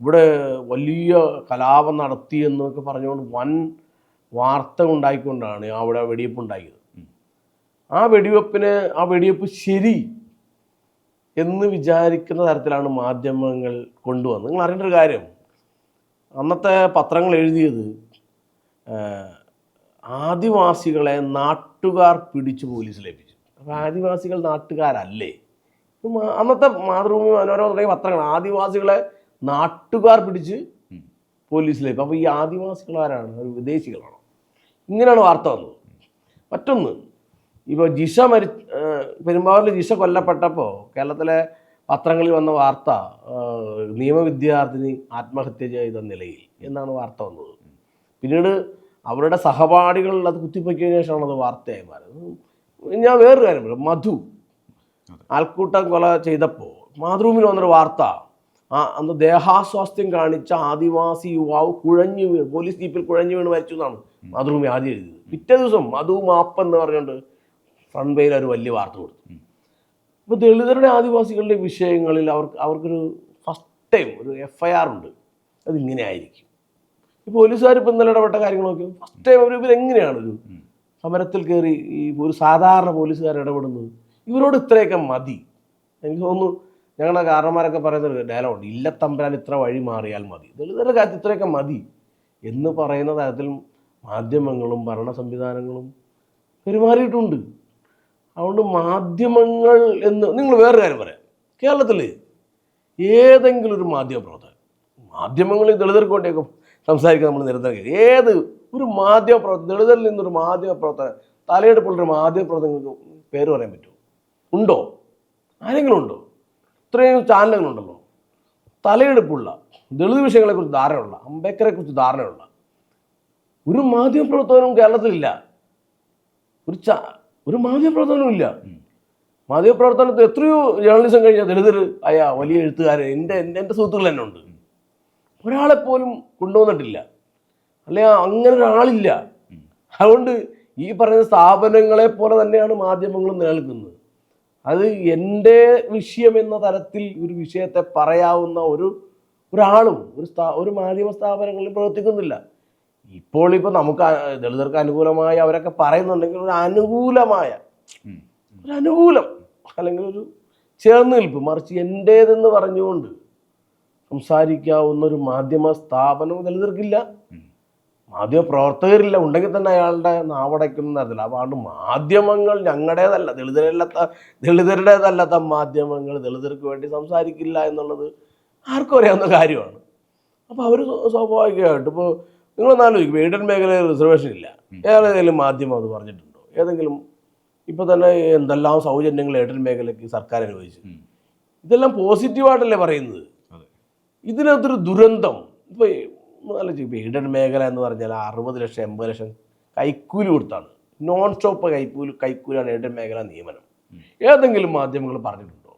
[SPEAKER 1] ഇവിടെ വലിയ കലാപം നടത്തിയെന്നൊക്കെ പറഞ്ഞുകൊണ്ട് വൻ വാർത്ത ഉണ്ടായിക്കൊണ്ടാണ് അവിടെ വെടിവെപ്പ് ഉണ്ടാക്കിയത്. ആ വെടിവെപ്പ് ശരി എന്ന് വിചാരിക്കുന്ന തരത്തിലാണ് മാധ്യമങ്ങൾ കൊണ്ടുവന്നത്. നിങ്ങൾ അറിയേണ്ട ഒരു കാര്യം, അന്നത്തെ പത്രങ്ങൾ എഴുതിയത് ആദിവാസികളെ നാട്ടുകാർ പിടിച്ച് പോലീസിലേൽപ്പിച്ചു. അപ്പോൾ ആദിവാസികൾ നാട്ടുകാരല്ലേ? അന്നത്തെ മാതൃഭൂമി, മനോരമ തുടങ്ങിയ പത്രങ്ങൾ ആദിവാസികളെ നാട്ടുകാർ പിടിച്ച് പോലീസിലേക്ക്. അപ്പോൾ ഈ ആദിവാസികൾ ആരാണ്? വിദേശികളാണോ? ഇങ്ങനെയാണ് വാർത്ത വന്നത്. മറ്റൊന്ന്, ഇപ്പോൾ പെരുമ്പാവൂരിൽ ജിഷ കൊല്ലപ്പെട്ടപ്പോൾ കേരളത്തിലെ പത്രങ്ങളിൽ വന്ന വാർത്ത നിയമവിദ്യാർത്ഥിനി ആത്മഹത്യ ചെയ്ത നിലയിൽ എന്നാണ് വാർത്ത വന്നത്. പിന്നീട് അവരുടെ സഹപാഠികൾ അത് കുത്തിപ്പൊക്കിയതിനു ശേഷമാണ് അത് വാർത്തയായി മാറുന്നത്. ഞാൻ വേറൊരു കാര്യം പറയാം, മധു ആൾക്കൂട്ടം കൊല ചെയ്തപ്പോൾ മാതൃഭൂമിയിൽ വന്നൊരു വാർത്ത, അന്ന് ദേഹാസ്വാസ്ഥ്യം കാണിച്ച ആദിവാസി യുവാവ് കുഴഞ്ഞു വീണ്, പോലീസ് ജീപ്പിൽ കുഴഞ്ഞു വീണ് മരിച്ചു എന്നാണ് മാതൃഭൂമി ആദ്യം എഴുതിയത്. പിറ്റേ ദിവസം മധു മാപ്പ് എന്ന് പറഞ്ഞുകൊണ്ട് ഫ്രണ്ട് പേജിൽ ഒരു വലിയ വാർത്ത കൊടുത്തു. ഇപ്പോൾ ദളിതരുടെ ആദിവാസികളുടെ വിഷയങ്ങളിൽ അവർക്കൊരു ഫസ്റ്റ് ടൈം ഒരു FIR ഉണ്ട്. അതിങ്ങനെ ആയിരിക്കും. ഈ പോലീസുകാർ ഇപ്പം ഇന്നലെ ഇടപെട്ട കാര്യങ്ങൾ നോക്കിയോ, ഫസ്റ്റ് ടൈം ഇവരെങ്ങനെയാണ് ഒരു സമരത്തിൽ കയറി ഈ ഒരു സാധാരണ പോലീസുകാർ ഇടപെടുന്നത്? ഇവരോട് ഇത്രയൊക്കെ മതി. എനിക്ക് തോന്നുന്നു ഞങ്ങളുടെ കാരണന്മാരൊക്കെ പറയുന്നൊരു ഡയലോഗുണ്ട്, ഇല്ലത്തമ്പരാൻ ഇത്ര വഴി മാറിയാൽ മതി, ദളിതരുടെ കാര്യത്തിൽ ഇത്രയൊക്കെ മതി എന്ന് പറയുന്ന തരത്തിൽ മാധ്യമങ്ങളും ഭരണ സംവിധാനങ്ങളും പെരുമാറിയിട്ടുണ്ട്. അതുകൊണ്ട് മാധ്യമങ്ങൾ എന്ന് നിങ്ങൾ വേറൊരു കാര്യം പറയാം, കേരളത്തിൽ ഏതെങ്കിലും ഒരു മാധ്യമങ്ങൾ ദളിതർക്ക് വേണ്ടിയൊക്കെ സംസാരിക്കാൻ നമ്മൾ നിരന്തരം ഏത് ഒരു മാധ്യമപ്രവർത്തകൻ, ദളിതരിൽ നിന്നൊരു മാധ്യമപ്രവർത്തകൻ, തലയെടുപ്പുള്ളൊരു മാധ്യമപ്രവർത്തകർക്ക് പേര് പറയാൻ പറ്റുമോ? ഉണ്ടോ? ആരെങ്കിലും ഉണ്ടോ? ഇത്രയും ചാനലുകളുണ്ടല്ലോ, തലയെടുപ്പുള്ള ദളിത് വിഷയങ്ങളെക്കുറിച്ച് ധാരണയുള്ള, അംബേദ്കറെ കുറിച്ച് ധാരണയുള്ള ഒരു മാധ്യമപ്രവർത്തകനും കേരളത്തിലില്ല. ഒരു മാധ്യമപ്രവർത്തകനും ഇല്ല. മാധ്യമപ്രവർത്തനത്തിൽ എത്രയോ ജേർണലിസം കഴിഞ്ഞാൽ ദളിതർ വലിയ എഴുത്തുകാരൻ എൻ്റെ സുഹൃത്തുക്കൾ തന്നെ ഉണ്ട്. ഒരാളെപ്പോലും കൊണ്ടുവന്നിട്ടില്ല, അല്ലെ അങ്ങനെ ഒരാളില്ല. അതുകൊണ്ട് ഈ പറയുന്ന സ്ഥാപനങ്ങളെ പോലെ തന്നെയാണ് മാധ്യമങ്ങളും നിലനിൽക്കുന്നത്. അത് എൻ്റെ വിഷയം എന്ന തരത്തിൽ ഒരു വിഷയത്തെ പറയാവുന്ന ഒരാളും ഒരു മാധ്യമ സ്ഥാപനങ്ങളിൽ പ്രവർത്തിക്കുന്നില്ല. ഇപ്പോൾ നമുക്ക് ദളിതർക്ക് അനുകൂലമായ അവരൊക്കെ പറയുന്നുണ്ടെങ്കിൽ ഒരു അനുകൂലം അല്ലെങ്കിൽ ഒരു ചേർന്ന് നിൽപ്പ്, മറിച്ച് എൻ്റേതെന്ന് പറഞ്ഞുകൊണ്ട് സംസാരിക്കാവുന്ന ഒരു മാധ്യമ സ്ഥാപനവും ദളിതർക്കില്ല, മാധ്യമ പ്രവർത്തകരില്ല. ഉണ്ടെങ്കിൽ തന്നെ അയാളുടെ നാവടയ്ക്കുന്ന തരത്തില്ല. അതുകൊണ്ട് മാധ്യമങ്ങൾ ഞങ്ങളുടേതല്ല, ദളിതരുടേതല്ലാത്ത മാധ്യമങ്ങൾ ദളിതർക്ക് വേണ്ടി സംസാരിക്കില്ല എന്നുള്ളത് ആർക്കും അറിയാവുന്ന കാര്യമാണ്. അപ്പോൾ അവർ സ്വാഭാവികമായിട്ട് ഇപ്പോൾ നിങ്ങളൊന്നാലോചിക്കും, എയ്ഡഡ് മേഖലയിൽ റിസർവേഷൻ ഇല്ല, ഏതെങ്കിലും മാധ്യമം അത് പറഞ്ഞിട്ടുണ്ടോ? ഏതെങ്കിലും ഇപ്പോൾ തന്നെ എന്തെല്ലാം സൗജന്യങ്ങൾ എയ്ഡഡ് മേഖലയ്ക്ക് സർക്കാർ അനുവദിച്ചു. ഇതെല്ലാം പോസിറ്റീവായിട്ടല്ലേ പറയുന്നത്. ഇതിനകത്തൊരു ദുരന്തം ഇപ്പോൾ എയ്ഡഡ് മേഖല എന്ന് പറഞ്ഞാൽ 60 ലക്ഷം 80 ലക്ഷം കൈക്കൂലി കൊടുത്താണ്, നോൺ സ്റ്റോപ്പ് കൈക്കൂലിയാണ് എയ്ഡഡ് മേഖല നിയമനം. ഏതെങ്കിലും മാധ്യമങ്ങൾ പറഞ്ഞിട്ടുണ്ടോ?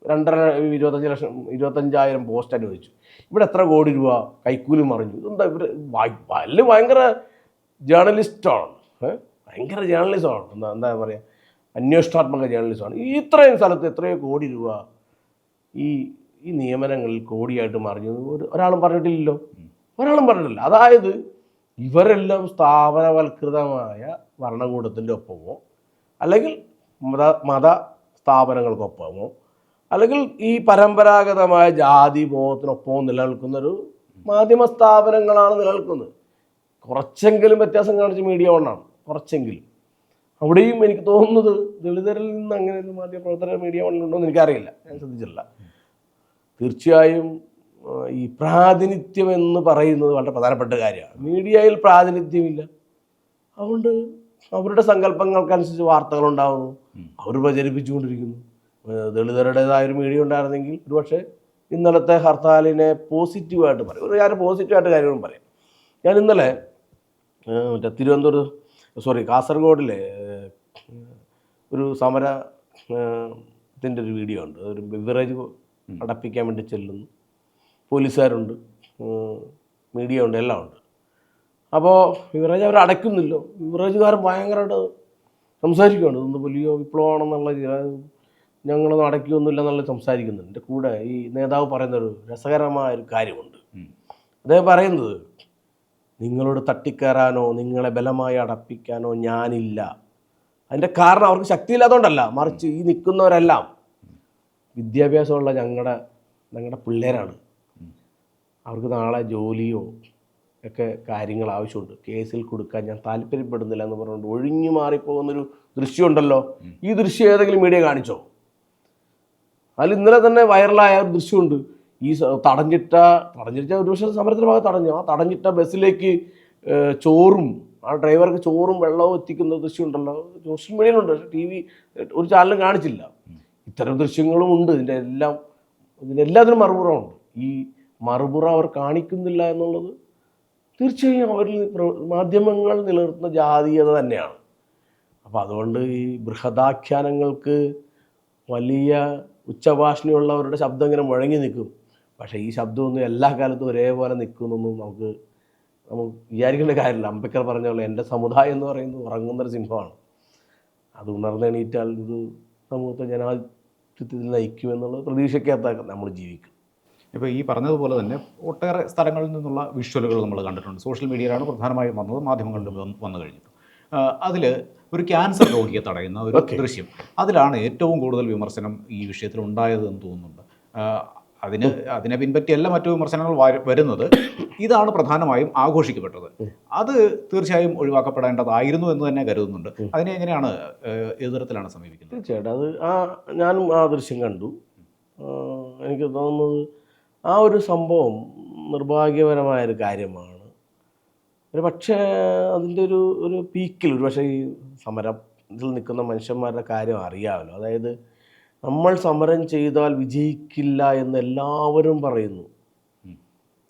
[SPEAKER 1] 25,000 പോസ്റ്റ് അനുവദിച്ചു, ഇവിടെ എത്ര കോടി രൂപ കൈക്കൂലി മറിഞ്ഞു? ഇതെന്താ ഇവർ ഭയങ്കര ജേർണലിസ്റ്റാണ്, ഭയങ്കര ജേർണലിസമാണ്, എന്താ പറയുക, അന്വേഷണാത്മക ജേർണലിസമാണ്. ഇത്രയും സ്ഥലത്ത് എത്രയോ കോടി രൂപ ഈ നിയമനങ്ങളിൽ കോടിയായിട്ട് മറിഞ്ഞു ഒരാളും പറഞ്ഞിട്ടില്ലല്ലോ, ഒരാളും പറഞ്ഞിട്ടില്ല. അതായത് ഇവരെല്ലാം സ്ഥാപനവൽകൃതമായ ഭരണകൂടത്തിൻ്റെ ഒപ്പമോ അല്ലെങ്കിൽ മത സ്ഥാപനങ്ങൾക്കൊപ്പമോ അല്ലെങ്കിൽ ഈ പരമ്പരാഗതമായ ജാതി ബോധത്തിനൊപ്പമോ നിലനിൽക്കുന്നൊരു മാധ്യമ സ്ഥാപനങ്ങളാണ് നിലനിൽക്കുന്നത്. കുറച്ചെങ്കിലും വ്യത്യാസം കാണിച്ച മീഡിയ ഒന്നാണ്, കുറച്ചെങ്കിലും. അവിടെയും എനിക്ക് തോന്നുന്നത് ദളിതരിൽ നിന്ന് അങ്ങനെ ഒരു മാധ്യമപ്രവർത്തകർ മീഡിയ ഒന്നുണ്ടോ എന്ന് എനിക്കറിയില്ല, ഞാൻ ശ്രദ്ധിച്ചില്ല. തീർച്ചയായും ഈ പ്രാതിനിധ്യം എന്ന് പറയുന്നത് വളരെ പ്രധാനപ്പെട്ട കാര്യമാണ്. മീഡിയയിൽ പ്രാതിനിധ്യമില്ല, അതുകൊണ്ട് അവരുടെ സങ്കല്പങ്ങൾക്കനുസരിച്ച് വാർത്തകളുണ്ടാകുന്നു, അവർ പ്രചരിപ്പിച്ചുകൊണ്ടിരിക്കുന്നു. ദളിതരുടേതായൊരു മീഡിയ ഉണ്ടായിരുന്നെങ്കിൽ ഒരുപക്ഷെ ഇന്നലത്തെ ഹർത്താലിനെ പോസിറ്റീവായിട്ട് പറയും. ഞാൻ പോസിറ്റീവായിട്ട് കാര്യങ്ങളും പറയാം. ഞാൻ ഇന്നലെ കാസർഗോഡിലെ ഒരു സമരത്തിൻ്റെ ഒരു വീഡിയോ ഉണ്ട്. ഒരു ബിവറേജ് അടപ്പിക്കാൻ വേണ്ടി ചെല്ലുന്നു, പോലീസുകാരുണ്ട്, മീഡിയ ഉണ്ട്, എല്ലാം ഉണ്ട്. അപ്പോൾ ബിവറേജ് അവർ അടയ്ക്കുന്നില്ല, ബിവറേജുകാരൻ ഭയങ്കരമായിട്ട് സംസാരിക്കുകയാണ്, ഇതൊന്ന് വലിയ വിപ്ലവമാണെന്നുള്ള, ഞങ്ങളൊന്നും അടയ്ക്കുകയൊന്നുമില്ല എന്നുള്ളത് സംസാരിക്കുന്നുണ്ട്. എൻ്റെ കൂടെ ഈ നേതാവ് പറയുന്നൊരു രസകരമായൊരു കാര്യമുണ്ട്. അദ്ദേഹം പറയുന്നത്, നിങ്ങളോട് തട്ടിക്കയറാനോ നിങ്ങളെ ബലമായി അടപ്പിക്കാനോ ഞാനില്ല. അതിൻ്റെ കാരണം അവർക്ക് ശക്തിയില്ലാത്തതുകൊണ്ടല്ല, മറിച്ച് ഈ നിൽക്കുന്നവരെല്ലാം വിദ്യാഭ്യാസമുള്ള ഞങ്ങളുടെ പിള്ളേരാണ്. അവർക്ക് നാളെ ജോലിയോ ഒക്കെ കാര്യങ്ങൾ ആവശ്യമുണ്ട്, കേസിൽ കൊടുക്കാൻ ഞാൻ താല്പര്യപ്പെടുന്നില്ല എന്ന് പറഞ്ഞുകൊണ്ട് ഒഴിഞ്ഞു മാറിപ്പോകുന്നൊരു ദൃശ്യമുണ്ടല്ലോ. ഈ ദൃശ്യം ഏതെങ്കിലും മീഡിയ കാണിച്ചോ? അതിൽ ഇന്നലെ തന്നെ വൈറലായ ഒരു ദൃശ്യമുണ്ട്. ഈ തടഞ്ഞിട്ട ഒരു പക്ഷേ സമരത്തിൻ്റെ ഭാഗത്ത് തടഞ്ഞിട്ട ബസ്സിലേക്ക് ചോറും ആ ഡ്രൈവർക്ക് ചോറും വെള്ളവും എത്തിക്കുന്ന ദൃശ്യമുണ്ടല്ലോ, സോഷ്യൽ മീഡിയയിലുണ്ട്. പക്ഷേ TV ഒരു ചാനലും കാണിച്ചില്ല. ഇത്തരം ദൃശ്യങ്ങളും ഉണ്ട്. ഇതിനെല്ലാത്തിനും മറുപുറമുണ്ട്. ഈ മറുപുറ അവർ കാണിക്കുന്നില്ല എന്നുള്ളത് തീർച്ചയായും അവരിൽ മാധ്യമങ്ങൾ നിലനിർത്തുന്ന ജാതീയത തന്നെയാണ്. അപ്പോൾ അതുകൊണ്ട് ഈ ബൃഹദാഖ്യാനങ്ങൾക്ക് വലിയ ഉച്ചഭാഷണിയുള്ളവരുടെ ശബ്ദം ഇങ്ങനെ മുഴങ്ങി നിൽക്കും. പക്ഷേ ഈ ശബ്ദമൊന്നും എല്ലാ കാലത്തും ഒരേപോലെ നിൽക്കുന്നൊന്നും നമുക്ക് വിചാരിക്കേണ്ട കാര്യമില്ല. അംബേദ്കർ പറഞ്ഞ പോലെ എൻ്റെ സമുദായം എന്ന് പറയുന്നത് ഉറങ്ങുന്നൊരു സിംഹമാണ്. അത് ഉണർന്നെണീറ്റാൽ ഒരു സമൂഹത്തെ ജനാധിപത്യത്തിൽ നയിക്കുമെന്നുള്ള പ്രതീക്ഷയ്ക്കകത്ത് നമ്മൾ ജീവിക്കും.
[SPEAKER 2] ഇപ്പോൾ ഈ പറഞ്ഞതുപോലെ തന്നെ ഒട്ടേറെ സ്ഥലങ്ങളിൽ നിന്നുള്ള വിഷ്വലുകൾ നമ്മൾ കണ്ടിട്ടുണ്ട്. സോഷ്യൽ മീഡിയയിലാണ് പ്രധാനമായും വന്നത്, മാധ്യമങ്ങളിലും വന്നു കഴിഞ്ഞിട്ട്. അതിൽ ഒരു ക്യാൻസർ രോഗിയെ തടയുന്ന ഒരു ദൃശ്യം, അതിലാണ് ഏറ്റവും കൂടുതൽ വിമർശനം ഈ വിഷയത്തിൽ ഉണ്ടായതെന്ന് തോന്നുന്നുണ്ട്. അതിനെ പിൻപറ്റിയല്ല മറ്റു വിമർശനങ്ങൾ വരുന്നത്. ഇതാണ് പ്രധാനമായും ആഘോഷിക്കപ്പെട്ടത്. അത് തീർച്ചയായും ഒഴിവാക്കപ്പെടേണ്ടതായിരുന്നു എന്ന് തന്നെ കരുതുന്നുണ്ട്. അതിനെ എങ്ങനെയാണ്, ഏത് തരത്തിലാണ് സമീപിക്കുന്നത്?
[SPEAKER 1] തീർച്ചയായിട്ടും അത് ഞാനും ആ ദൃശ്യം കണ്ടു. എനിക്ക് തോന്നുന്നത് ആ ഒരു സംഭവം നിർഭാഗ്യപരമായൊരു കാര്യമാണ്. ഒരു പക്ഷേ അതിൻ്റെ ഒരു പീക്കിൽ ഒരു പക്ഷേ ഈ സമരത്തിൽ നിൽക്കുന്ന മനുഷ്യന്മാരുടെ കാര്യം അറിയാമല്ലോ. അതായത് നമ്മൾ സമരം ചെയ്താൽ വിജയിക്കില്ല എന്ന് എല്ലാവരും പറയുന്നു,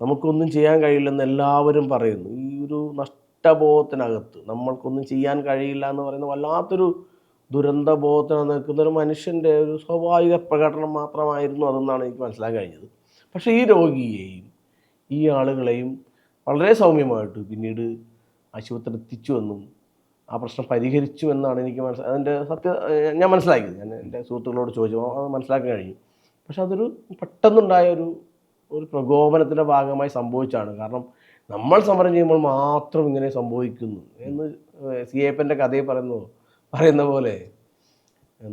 [SPEAKER 1] നമുക്കൊന്നും ചെയ്യാൻ കഴിയില്ലെന്ന് എല്ലാവരും പറയുന്നു. ഈ ഒരു നഷ്ടബോധത്തിനകത്ത് നമ്മൾക്കൊന്നും ചെയ്യാൻ കഴിയില്ല എന്ന് പറയുന്ന വല്ലാത്തൊരു ദുരന്തബോധത്തിന് നിൽക്കുന്ന ഒരു മനുഷ്യൻ്റെ ഒരു സ്വാഭാവിക പ്രകടനം മാത്രമായിരുന്നു അതെന്നാണ് എനിക്ക് മനസ്സിലാക്കാൻ കഴിഞ്ഞത്. പക്ഷേ ഈ രോഗിയെയും ഈ ആളുകളെയും വളരെ സൗമ്യമായിട്ട് പിന്നീട് ആശുപത്രി എത്തിച്ചുവെന്നും ആ പ്രശ്നം പരിഹരിച്ചു എന്നാണ് എനിക്ക് അതിൻ്റെ ഞാൻ മനസ്സിലാക്കിയത്. ഞാൻ എൻ്റെ സുഹൃത്തുക്കളോട് ചോദിച്ചു, അത് മനസ്സിലാക്കാൻ കഴിഞ്ഞു. പക്ഷെ അതൊരു പെട്ടെന്നുണ്ടായ ഒരു പ്രകോപനത്തിൻ്റെ ഭാഗമായി സംഭവിച്ചാണ്. കാരണം നമ്മൾ സമരം ചെയ്യുമ്പോൾ മാത്രം ഇങ്ങനെ സംഭവിക്കുന്നു എന്ന് സിയേപ്പൻ്റെ കഥയിൽ പറയുന്ന പോലെ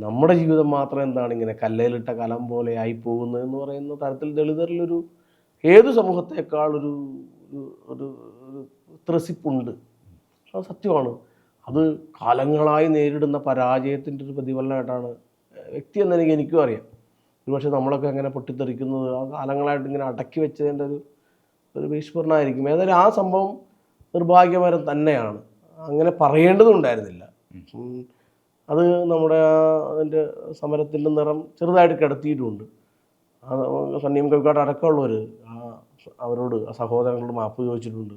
[SPEAKER 1] നമ്മുടെ ജീവിതം മാത്രം എന്താണ് ഇങ്ങനെ കല്ലേലിട്ട കലം പോലെ ആയി പോകുന്നത് എന്ന് പറയുന്ന തരത്തിൽ ദളിതരിലൊരു ഏതു സമൂഹത്തേക്കാൾ ഒരു ത്രസിപ്പുണ്ട്. അത് സത്യമാണ്. അത് കാലങ്ങളായി നേരിടുന്ന പരാജയത്തിൻ്റെ ഒരു പ്രതിഫലനമായിട്ടാണ് വ്യക്തി എന്ന എനിക്കും അറിയാം. ഒരുപക്ഷെ നമ്മളൊക്കെ അങ്ങനെ പൊട്ടിത്തെറിക്കുന്നത് ആ കാലങ്ങളായിട്ട് ഇങ്ങനെ അടക്കി വെച്ചതിൻ്റെ ഒരു ഭീഷ്മരണമായിരിക്കും. ഏതായാലും ആ സംഭവം നിർഭാഗ്യകരം തന്നെയാണ്. അങ്ങനെ പറയേണ്ടതുണ്ടായിരുന്നില്ല. അത് നമ്മുടെ അതിൻ്റെ സമരത്തിൻ്റെ നിറം ചെറുതായിട്ട് കിടത്തിയിട്ടുമുണ്ട്. സണ്ണീം കവിക്കാട് അടക്കമുള്ളവർ അവരോട് ആ സഹോദരങ്ങളോട് മാപ്പ് ചോദിച്ചിട്ടുണ്ട്.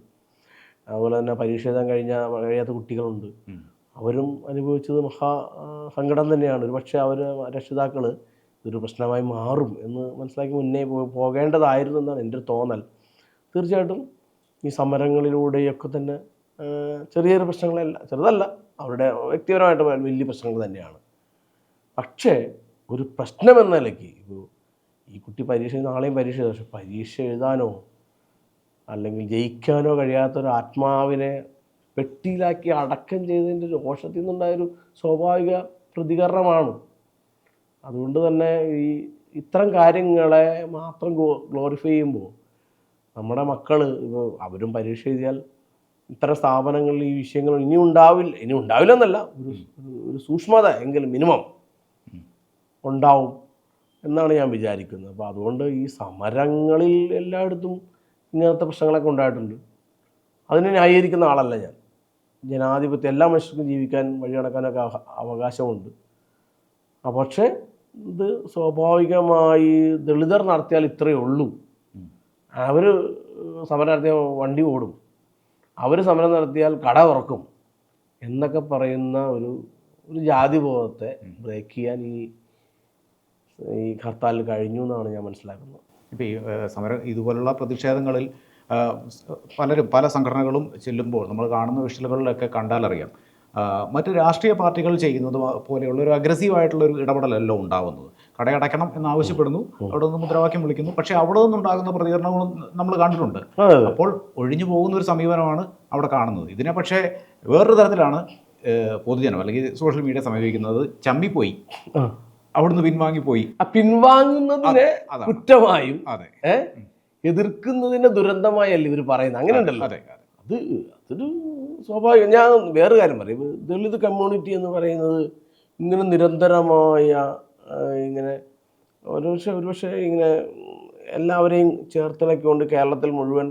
[SPEAKER 1] അതുപോലെ തന്നെ പരീക്ഷ എഴുതാൻ കഴിയാത്ത കുട്ടികളുണ്ട്. അവരും അനുഭവിച്ചത് സങ്കടം തന്നെയാണ്. ഒരു പക്ഷേ അവർ രക്ഷിതാക്കൾ ഇതൊരു പ്രശ്നമായി മാറും എന്ന് മനസ്സിലാക്കി മുന്നേ പോകേണ്ടതായിരുന്നു എന്നാണ് എൻ്റെ ഒരു തോന്നൽ. തീർച്ചയായിട്ടും ഈ സമരങ്ങളിലൂടെയൊക്കെ തന്നെ ചെറിയൊരു പ്രശ്നങ്ങളല്ല, ചെറുതല്ല, അവരുടെ വ്യക്തിപരമായിട്ട് വലിയ പ്രശ്നങ്ങൾ തന്നെയാണ്. പക്ഷേ ഒരു പ്രശ്നമെന്ന നിലയ്ക്ക് ഇപ്പോൾ ഈ കുട്ടി നാളെയും പരീക്ഷ എഴുതാം, പക്ഷെ പരീക്ഷ എഴുതാനോ അല്ലെങ്കിൽ ജയിക്കാനോ കഴിയാത്തൊരു ആത്മാവിനെ പെട്ടിയിലാക്കി അടക്കം ചെയ്തതിൻ്റെ രോഷത്തിൽ നിന്നുണ്ടായൊരു സ്വാഭാവിക പ്രതികരണമാണ്. അതുകൊണ്ട് തന്നെ ഇത്തരം കാര്യങ്ങളെ മാത്രം ഗ്ലോറിഫൈ ചെയ്യുമ്പോൾ നമ്മുടെ മക്കൾ ഇപ്പോൾ അവരും പരീക്ഷ എഴുതിയാൽ ഇത്തരം സ്ഥാപനങ്ങളിൽ ഈ വിഷയങ്ങൾ ഇനി ഉണ്ടാവില്ല എന്നല്ല, ഒരു സൂക്ഷ്മത എങ്കിലും മിനിമം ഉണ്ടാവും എന്നാണ് ഞാൻ വിചാരിക്കുന്നത്. അപ്പോൾ അതുകൊണ്ട് ഈ സമരങ്ങളിൽ എല്ലായിടത്തും ഇങ്ങനത്തെ പ്രശ്നങ്ങളൊക്കെ ഉണ്ടായിട്ടുണ്ട്. അതിനെ ന്യായീകരിക്കുന്ന ആളല്ല ഞാൻ. ജനാധിപത്യം എല്ലാ മനുഷ്യർക്കും ജീവിക്കാൻ വഴി നടക്കാനൊക്കെ അവകാശമുണ്ട്. പക്ഷേ ഇത് സ്വാഭാവികമായി ദളിതർ നടത്തിയാൽ ഇത്രയേ ഉള്ളൂ. അവർ സമരം നടത്തിയാൽ വണ്ടി ഓടും, അവർ സമരം നടത്തിയാൽ കട തുറക്കും എന്നൊക്കെ പറയുന്ന ഒരു ജാതിബോധത്തെ ബ്രേക്ക് ചെയ്യാൻ ഈ ഹർത്താലിൽ കഴിഞ്ഞു എന്നാണ് ഞാൻ മനസ്സിലാക്കുന്നത്.
[SPEAKER 2] ഇപ്പോൾ ഈ സമരം ഇതുപോലുള്ള പ്രതിഷേധങ്ങളിൽ പല സംഘടനകളും ചെല്ലുമ്പോൾ നമ്മൾ കാണുന്ന വിഷ്വലുകളിലൊക്കെ കണ്ടാലറിയാം, മറ്റ് രാഷ്ട്രീയ പാർട്ടികൾ ചെയ്യുന്നത് പോലെയുള്ള ഒരു അഗ്രസീവായിട്ടുള്ളൊരു ഇടപെടലല്ലോ ഉണ്ടാകുന്നത്. കടയടയ്ക്കണം എന്നാവശ്യപ്പെടുന്നു, അവിടെ നിന്ന് മുദ്രാവാക്യം വിളിക്കുന്നു, പക്ഷേ അവിടെ നിന്നുണ്ടാകുന്ന പ്രതികരണങ്ങളും നമ്മൾ കണ്ടിട്ടുണ്ട്. അപ്പോൾ ഒഴിഞ്ഞു പോകുന്ന ഒരു സമീപനമാണ് അവിടെ കാണുന്നത്. ഇതിനെ പക്ഷേ വേറൊരു തരത്തിലാണ് പൊതുജനം അല്ലെങ്കിൽ സോഷ്യൽ മീഡിയ സമീപിക്കുന്നത്. ചമ്മിപ്പോയി, അവിടുന്ന് പിൻവാങ്ങിപ്പോയി.
[SPEAKER 1] പിൻവാങ്ങുന്നതിനെ കുറ്റമായും എതിർക്കുന്നതിനെ ദുരന്തമായല്ല ഇവർ പറയുന്നത്. അങ്ങനെ ഉണ്ടല്ലോ, അതൊരു സ്വാഭാവികം. ഞാൻ വേറെ കാര്യം പറയും, ദളിത് കമ്മ്യൂണിറ്റി എന്ന് പറയുന്നത് ഇങ്ങനെ നിരന്തരമായ ഇങ്ങനെ ഒരുപക്ഷെ ഇങ്ങനെ എല്ലാവരെയും ചേർത്തിണക്കിക്കൊണ്ട് കേരളത്തിൽ മുഴുവൻ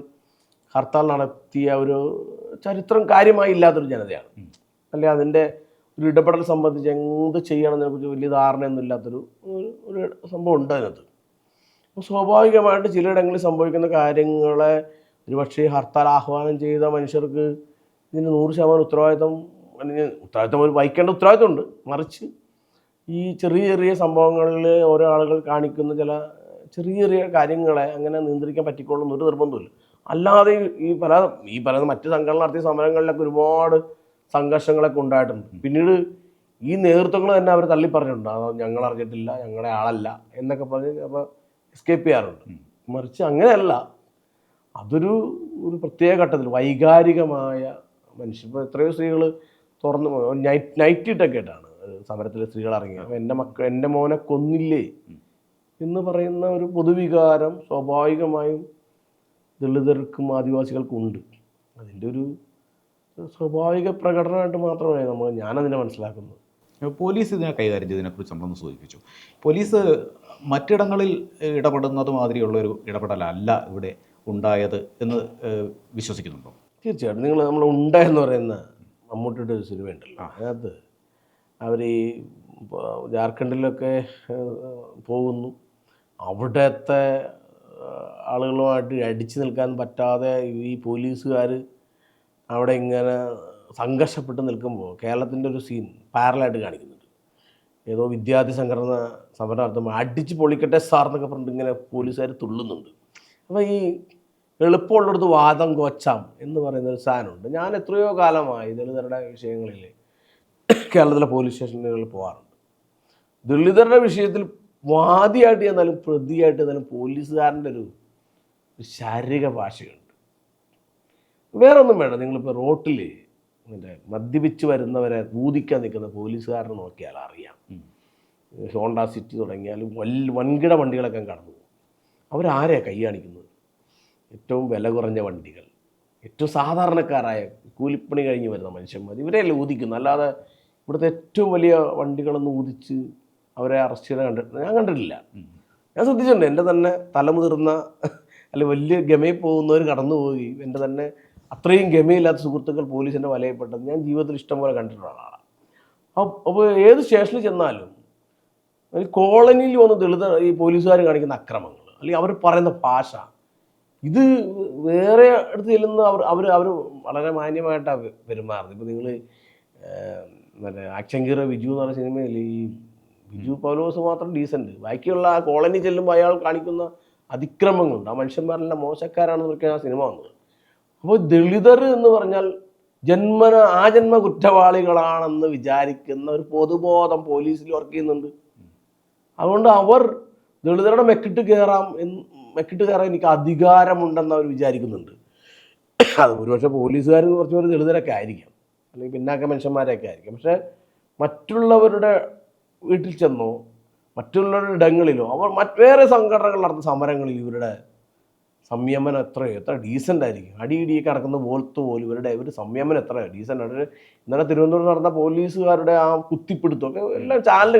[SPEAKER 1] ഹർത്താൽ നടത്തിയ ഒരു ചരിത്രം കാര്യമായി ഇല്ലാത്തൊരു ജനതയാണ്. അല്ലെ അതിൻ്റെ ഒരു ഇടപെടൽ സംബന്ധിച്ച് എന്ത് ചെയ്യണമെന്നതിനെക്കുറിച്ച് വലിയ ധാരണയൊന്നും ഇല്ലാത്തൊരു സംഭവം ഉണ്ട് അതിനകത്ത്. അപ്പോൾ സ്വാഭാവികമായിട്ട് ചിലയിടങ്ങളിൽ സംഭവിക്കുന്ന കാര്യങ്ങളെ ഒരുപക്ഷെ ഹർത്താൽ ആഹ്വാനം ചെയ്ത മനുഷ്യർക്ക് ഇതിന് 100% ഉത്തരവാദിത്വം ഒരു വഹിക്കേണ്ട ഉത്തരവാദിത്വമുണ്ട്. മറിച്ച് ഈ ചെറിയ ചെറിയ സംഭവങ്ങളിൽ ഓരോ ആളുകൾ കാണിക്കുന്ന ചില ചെറിയ ചെറിയ കാര്യങ്ങളെ അങ്ങനെ നിയന്ത്രിക്കാൻ പറ്റിക്കൊള്ളുന്ന ഒരു നിർബന്ധമില്ല. അല്ലാതെ ഈ പറയുന്ന മറ്റ് സംഘടന നടത്തിയ സമരങ്ങളിലൊക്കെ ഒരുപാട് സംഘർഷങ്ങളൊക്കെ ഉണ്ടായിട്ടുണ്ട്. പിന്നീട് ഈ നേതൃത്വങ്ങൾ തന്നെ അവർ തള്ളി പറഞ്ഞിട്ടുണ്ട്, ഞങ്ങൾ അറിഞ്ഞിട്ടില്ല, ഞങ്ങളുടെ ആളല്ല എന്നൊക്കെ പറഞ്ഞ് അപ്പോൾ എസ്കേപ്പ് ചെയ്യാറുണ്ട്. മറിച്ച് അങ്ങനെയല്ല, അതൊരു പ്രത്യേക ഘട്ടത്തിൽ വൈകാരികമായ മനുഷ്യൻ. ഇപ്പോൾ എത്രയോ സ്ത്രീകൾ തുറന്നു നൈറ്റിട്ടൊക്കെ ആയിട്ടാണ് സമരത്തിൽ സ്ത്രീകൾ ഇറങ്ങിയത്. അപ്പോൾ എൻ്റെ മോനെ കൊന്നില്ലേ എന്ന് പറയുന്ന ഒരു പൊതുവികാരം സ്വാഭാവികമായും ദളിതർക്കും ആദിവാസികൾക്കും ഉണ്ട്. അതിൻ്റെ ഒരു സ്വാഭാവിക പ്രകടനമായിട്ട് മാത്രമേ ഞാനതിനെ മനസ്സിലാക്കുന്നത്.
[SPEAKER 2] പോലീസ് ഇതിനെ കൈകാര്യം ചെയ്തതിനെക്കുറിച്ച് നമ്മളൊന്ന് സൂചിപ്പിച്ചു. പോലീസ് മറ്റിടങ്ങളിൽ ഇടപെടുന്നത് മാതിരിയുള്ളൊരു ഇടപെടലല്ല ഇവിടെ ഉണ്ടായത് എന്ന് വിശ്വസിക്കുന്നുണ്ടോ?
[SPEAKER 1] തീർച്ചയായിട്ടും. നമ്മൾ ഉണ്ട എന്ന് പറയുന്ന മമ്മൂട്ടിയുടെ ഒരു സിനിമ ഉണ്ടല്ലോ, അതിനകത്ത് അവർ ഈ ജാർഖണ്ഡിലൊക്കെ പോകുന്നു, അവിടുത്തെ ആളുകളുമായിട്ട് അടിച്ചു നിൽക്കാൻ പറ്റാതെ ഈ പോലീസുകാർ അവിടെ ഇങ്ങനെ സംഘർഷപ്പെട്ട് നിൽക്കുമ്പോൾ കേരളത്തിൻ്റെ ഒരു സീൻ പാരലായിട്ട് കാണിക്കുന്നുണ്ട്. ഏതോ വിദ്യാർത്ഥി സംഘടന സമരം നടത്തുമ്പോൾ അടിച്ച് പൊളിക്കട്ടെ സാർ എന്നൊക്കെ പറഞ്ഞിട്ട് ഇങ്ങനെ പോലീസുകാർ തുള്ളുന്നുണ്ട്. അപ്പോൾ ഈ എളുപ്പമുള്ളിടത്ത് വാദം കോച്ചാം എന്ന് പറയുന്നൊരു സാധനമുണ്ട്. ഞാൻ എത്രയോ കാലമായി ദളിതരുടെ വിഷയങ്ങളിൽ കേരളത്തിലെ പോലീസ് സ്റ്റേഷനുകളിൽ പോകാറുണ്ട്. ദളിതരുടെ വിഷയത്തിൽ വാദിയായിട്ട് ചെന്നാലും പ്രതിയായിട്ട് ചെന്നാലും പോലീസുകാരൻ്റെ ഒരു ശാരീരിക ഭാഷയുണ്ട്. വേറെ ഒന്നും വേണ്ട. നിങ്ങളിപ്പോൾ റോട്ടിൽ മദ്യപിച്ച് വരുന്നവരെ ഊതിക്കാൻ നിൽക്കുന്ന പോലീസുകാരനെ നോക്കിയാൽ അറിയാം. ഹോണ്ട സിറ്റി തുടങ്ങിയാലും വൻകിട വണ്ടികളൊക്കെ കടന്നു പോകും. അവരാരെയാണ് കൈ കാണിക്കുന്നത്? ഏറ്റവും വില കുറഞ്ഞ വണ്ടികൾ, ഏറ്റവും സാധാരണക്കാരായ കൂലിപ്പണി കഴിഞ്ഞ് വരുന്ന മനുഷ്യന്മാർ, ഇവരെയല്ലേ ഊതിക്കുന്നു. അല്ലാതെ ഇവിടുത്തെ ഏറ്റവും വലിയ വണ്ടികളൊന്നും ഊതിച്ച് അവരെ അറസ്റ്റ് ചെയ്ത് ഞാൻ കണ്ടിട്ടില്ല. ഞാൻ ശ്രദ്ധിച്ചിട്ടുണ്ട്. എൻ്റെ തന്നെ തലമുതിർന്ന അല്ലെങ്കിൽ വലിയ ഗമയിൽ പോകുന്നവർ കടന്നു പോയി എൻ്റെ തന്നെ അത്രയും ഗമയില്ലാത്ത സുഹൃത്തുക്കൾ പോലീസിൻ്റെ വലയപ്പെട്ടത് ഞാൻ ജീവിതത്തിൽ ഇഷ്ടം പോലെ കണ്ടിട്ടുള്ള ആളാണ്. അപ്പോൾ ഏത് സ്റ്റേഷനിൽ ചെന്നാലും കോളനിയിൽ വന്ന് ദളിതർ ഈ പോലീസുകാർ കാണിക്കുന്ന അക്രമങ്ങൾ അല്ലെങ്കിൽ അവർ പറയുന്ന ഭാഷ, ഇത് വേറെ അടുത്ത് ചെല്ലുന്ന അവർ വളരെ മാന്യമായിട്ടാണ് പെരുമാറുന്നത്. ഇപ്പോൾ നിങ്ങൾ മറ്റേ ആക്ഷൻ ഹീറോ വിജു എന്ന് പറഞ്ഞ സിനിമയിൽ ഈ വിജു പൗലോസ് മാത്രം ഡീസൻറ്റ്, ബാക്കിയുള്ള ആ കോളനി ചെല്ലുമ്പോൾ അയാൾ കാണിക്കുന്ന അതിക്രമങ്ങളുണ്ട്. ആ മനുഷ്യന്മാരെല്ലാം മോശക്കാരാണെന്ന് നോക്കിയാണ് ആ സിനിമ വന്നത്. അപ്പോൾ ദളിതർ എന്ന് പറഞ്ഞാൽ ആജന്മ കുറ്റവാളികളാണെന്ന് വിചാരിക്കുന്ന ഒരു പൊതുബോധം പോലീസിൽ വർക്ക് ചെയ്യുന്നുണ്ട്. അതുകൊണ്ട് അവർ ദളിതരുടെ മെക്കിട്ട് കയറാൻ എനിക്ക് അധികാരമുണ്ടെന്ന് അവർ വിചാരിക്കുന്നുണ്ട്. അത് ഒരുപക്ഷെ പോലീസുകാർ കുറച്ചുപേർ ദളിതരൊക്കെ ആയിരിക്കാം, അല്ലെങ്കിൽ പിന്നാക്ക മനുഷ്യന്മാരൊക്കെ ആയിരിക്കും. പക്ഷേ മറ്റുള്ളവരുടെ വീട്ടിൽ ചെന്നോ മറ്റുള്ളവരുടെ ഇടങ്ങളിലോ അവർ വേറെ സംഘടനകൾ നടത്തുന്ന സമരങ്ങളിൽ ഇവരുടെ സംയമനം എത്ര ഡീസൻ്റ് ആയിരിക്കും. അടിയിടിയൊക്കെ നടക്കുന്ന പോലത്തെ പോലും ഇവർ സംയമനം എത്ര ഡീസൻ്റ് ആണ്. ഇന്നലെ തിരുവനന്തപുരം നടന്ന പോലീസുകാരുടെ ആ കുത്തിപ്പിടുത്തമൊക്കെ എല്ലാം ചാനൽ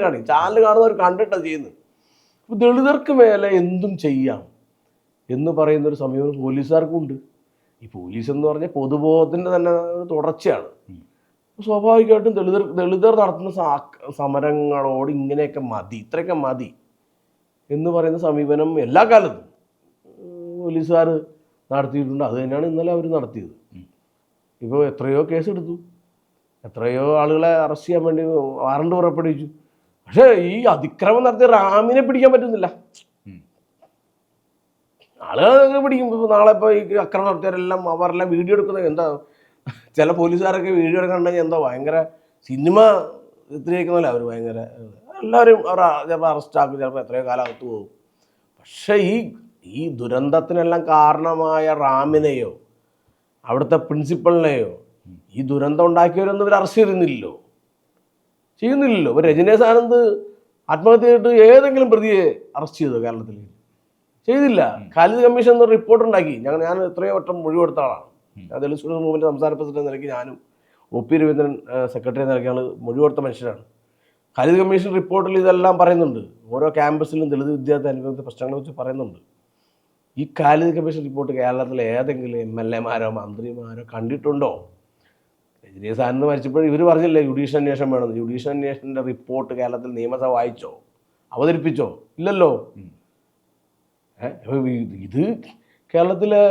[SPEAKER 1] കാണുന്നവർ കണ്ടിട്ടാണ് ചെയ്യുന്നത്. അപ്പോൾ ദളിതർക്ക് മേലെ എന്തും ചെയ്യാം എന്ന് പറയുന്നൊരു സമീപനം പോലീസുകാർക്കും ഉണ്ട്. ഈ പോലീസ് എന്ന് പറഞ്ഞാൽ പൊതുബോധത്തിൻ്റെ തന്നെ ഒരു തുടർച്ചയാണ്. സ്വാഭാവികമായിട്ടും ദളിതർ നടത്തുന്ന സമരങ്ങളോട് ഇത്രയൊക്കെ മതി എന്ന് പറയുന്ന സമീപനം എല്ലാ കാലത്തും പോലീസുകാർ നടത്തിയിട്ടുണ്ട്. അത് തന്നെയാണ് ഇന്നലെ അവർ നടത്തിയത്. ഇപ്പോൾ എത്രയോ കേസെടുത്തു, എത്രയോ ആളുകളെ അറസ്റ്റ് ചെയ്യാൻ വേണ്ടി വാറണ്ട് പുറപ്പെടുവിച്ചു. പക്ഷേ ഈ അതിക്രമം നടത്തിയ റാമിനെ പിടിക്കാൻ പറ്റുന്നില്ല. ആളുകളൊക്കെ പിടിക്കും. ഇപ്പോൾ നാളെ ഇപ്പോൾ ഈ അക്രമം നടത്തിയവരെല്ലാം അവരെല്ലാം വീഡിയോ എടുക്കുന്നത് എന്താ, ചില പോലീസുകാരൊക്കെ വീഡിയോ എടുക്കണമെങ്കിൽ എന്താ ഭയങ്കര സിനിമ ചിത്രീകരിക്കുന്നതല്ല. അവർ ഭയങ്കര എല്ലാവരും ചിലപ്പോൾ അറസ്റ്റാക്കും, ചിലപ്പോൾ എത്രയോ കാലം അകത്ത് പോകും. പക്ഷേ ഈ ദുരന്തത്തിനെല്ലാം കാരണമായ റാമിനെയോ അവിടുത്തെ പ്രിൻസിപ്പളിനെയോ ഈ ദുരന്തം ഉണ്ടാക്കിയവരൊന്നും ഇവർ അറസ്റ്റ് ചെയ്യുന്നില്ലല്ലോ. ഇപ്പോൾ രജനീഷ് ആനന്ദ് ആത്മഹത്യ ചെയ്തിട്ട് ഏതെങ്കിലും പ്രതിയെ അറസ്റ്റ് ചെയ്തോ കേരളത്തിൽ? ചെയ്തില്ല. ഖാലിദ് കമ്മീഷൻ എന്നൊരു റിപ്പോർട്ട് ഉണ്ടാക്കി. ഞാൻ എത്രയോ വട്ടം മൊഴി കൊടുത്ത ആളാണ്. ദളിത് സ്റ്റുഡൻസ് മൂവ്മെൻറ്റ് സംസ്ഥാന പ്രസിഡന്റ് എന്ന നിലയ്ക്ക് ഞാനും OP രവീന്ദ്രൻ സെക്രട്ടറി എന്ന നിലയ്ക്ക് ഞങ്ങൾ മൊഴി കൊടുത്ത മനുഷ്യരാണ്. ഖാലിദ് കമ്മീഷൻ റിപ്പോർട്ടിൽ ഇതെല്ലാം പറയുന്നുണ്ട്. ഓരോ ക്യാമ്പസിലും ദളിത് വിദ്യാർത്ഥി അനുഭവത്തെ പ്രശ്നങ്ങളെക്കുറിച്ച് പറയുന്നുണ്ട്. ഈ ഖാലിദ് കമ്മീഷൻ റിപ്പോർട്ട് കേരളത്തിലെ ഏതെങ്കിലും MLA-മാരോ മന്ത്രിമാരോ കണ്ടിട്ടുണ്ടോ? രജനീഷ് ആനന്ദ് മരിച്ചപ്പോൾ ഇവർ പറഞ്ഞില്ലേ ജുഡീഷ്യൽ അന്വേഷണം വേണമെന്ന്. ജുഡീഷ്യൽ അന്വേഷണത്തിൻ്റെ റിപ്പോർട്ട് കേരളത്തിൽ നിയമസഭ വായിച്ചോ, അവതരിപ്പിച്ചോ? ഇല്ലല്ലോ. ഇത് കേരളത്തിലെ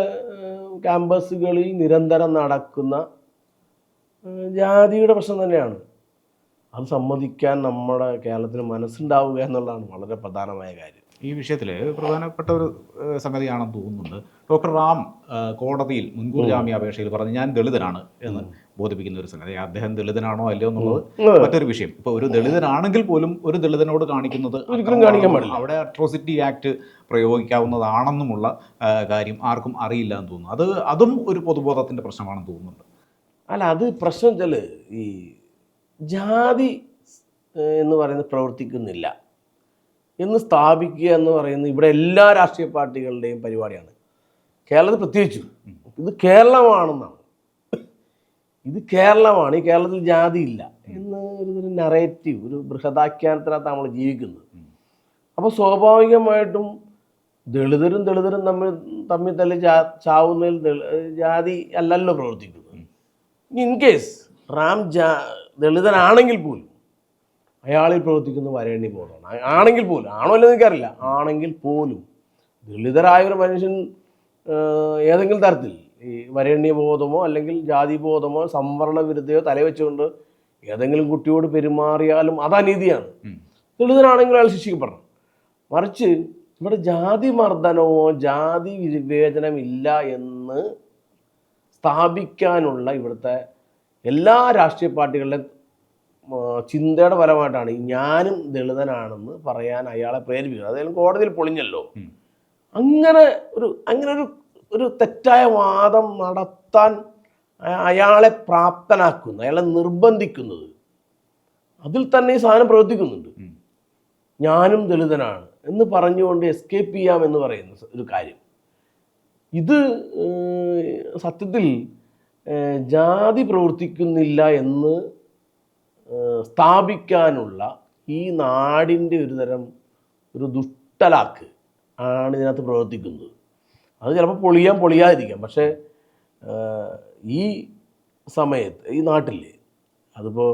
[SPEAKER 1] ക്യാമ്പസുകളിൽ നിരന്തരം നടക്കുന്ന ജാതിയുടെ പ്രശ്നം തന്നെയാണ്. അത് സമ്മതിക്കാൻ നമ്മുടെ കേരളത്തിന് മനസ്സുണ്ടാവുക എന്നുള്ളതാണ് വളരെ പ്രധാനമായ കാര്യം.
[SPEAKER 2] ഈ വിഷയത്തിൽ പ്രധാനപ്പെട്ട ഒരു സംഗതിയാണെന്ന് തോന്നുന്നുണ്ട്. ഡോക്ടർ റാം കോടതിയിൽ മുൻകൂർ ജാമ്യാപേക്ഷയിൽ പറഞ്ഞ് ഞാൻ ദളിതനാണ് എന്ന് ബോധിപ്പിക്കുന്ന ഒരു സംഗതി. അദ്ദേഹം ദളിതനാണോ അല്ലയോ എന്നുള്ളത് മറ്റൊരു വിഷയം. ഇപ്പോൾ ഒരു ദളിതനാണെങ്കിൽ പോലും ഒരു ദളിതനോട് കാണിക്കുന്നത്
[SPEAKER 1] ഒരിക്കലും കാണിക്കാൻ പാടില്ല.
[SPEAKER 2] അവിടെ അട്രോസിറ്റി ആക്ട് പ്രയോഗിക്കാവുന്നതാണെന്നുമുള്ള കാര്യം ആർക്കും അറിയില്ല എന്ന് തോന്നുന്നു. അതും ഒരു പൊതുബോധത്തിൻ്റെ പ്രശ്നമാണെന്ന് തോന്നുന്നുണ്ട്.
[SPEAKER 1] അല്ല, അത് പ്രശ്നം വെച്ചാൽ ഈ ജാതി എന്ന് പറയുന്നത് പ്രവർത്തിക്കുന്നില്ല എന്ന് സ്ഥാപിക്കുക എന്ന് പറയുന്നത് ഇവിടെ എല്ലാ രാഷ്ട്രീയ പാർട്ടികളുടെയും പരിപാടിയാണ്. കേരളത്തിൽ പ്രത്യേകിച്ചും ഇത് കേരളമാണെന്നാണ്. ഇത് കേരളമാണ്, ഈ കേരളത്തിൽ ജാതിയില്ല എന്ന് ഒരു നറേറ്റീവ്, ഒരു ബൃഹദാഖ്യാനത്തിനകത്ത് നമ്മൾ ജീവിക്കുന്നത്. അപ്പോൾ സ്വാഭാവികമായിട്ടും ദളിതരും തമ്മിൽ തല്ലി ചാവുന്നതിൽ ജാതി അല്ലല്ലോ പ്രവർത്തിക്കുന്നത്. ഇൻ കേസ് റാം ദളിതനാണെങ്കിൽ പോലും അയാളിൽ പ്രവർത്തിക്കുന്ന വരേണ്യ ബോധമാണ്. ആണെങ്കിൽ പോലും, ആണോ അല്ലെന്ന് എനിക്കറിയില്ല, ആണെങ്കിൽ പോലും ദളിതരായൊരു മനുഷ്യൻ ഏതെങ്കിലും തരത്തിൽ ഈ വരേണ്യ ബോധമോ അല്ലെങ്കിൽ ജാതി ബോധമോ സംവരണ വിരുദ്ധയോ തലവെച്ചുകൊണ്ട് ഏതെങ്കിലും കുട്ടിയോട് പെരുമാറിയാലും അത് അനീതിയാണ്. ദളിതനാണെങ്കിൽ അയാൾ ശിക്ഷിക്കപ്പെടണം. മറിച്ച് ഇവിടെ ജാതി മർദ്ദനമോ ജാതി വിവേചനമില്ല എന്ന് സ്ഥാപിക്കാനുള്ള ഇവിടുത്തെ എല്ലാ രാഷ്ട്രീയ പാർട്ടികളുടെ ചിന്തയുടെ ഫലമായിട്ടാണ് ഞാനും ദളിതനാണെന്ന് പറയാൻ അയാളെ പ്രേരിപ്പിക്കുന്നത്. അതായത് കോടതിയിൽ പൊളിഞ്ഞല്ലോ. അങ്ങനെ ഒരു തെറ്റായ വാദം നടത്താൻ അയാളെ പ്രാപ്തനാക്കുന്നു, അയാളെ നിർബന്ധിക്കുന്നത്, അതിൽ തന്നെ ഈ സാധനം പ്രവർത്തിക്കുന്നുണ്ട്. ഞാനും ദളിതനാണ് എന്ന് പറഞ്ഞുകൊണ്ട് എസ്കേപ്പ് ചെയ്യാമെന്ന് പറയുന്ന ഒരു കാര്യം. ഇത് സത്യത്തിൽ ജാതി പ്രവർത്തിക്കുന്നില്ല എന്ന് സ്ഥാപിക്കാനുള്ള ഈ നാടിൻ്റെ ഒരു തരം ഒരു ദുഷ്ടലാക്ക് ആണ് ഇതിനകത്ത് പ്രവർത്തിക്കുന്നത്. അത് ചിലപ്പോൾ പൊളിയാതിരിക്കാം. പക്ഷേ ഈ സമയത്ത് ഈ നാട്ടിൽ അതിപ്പോൾ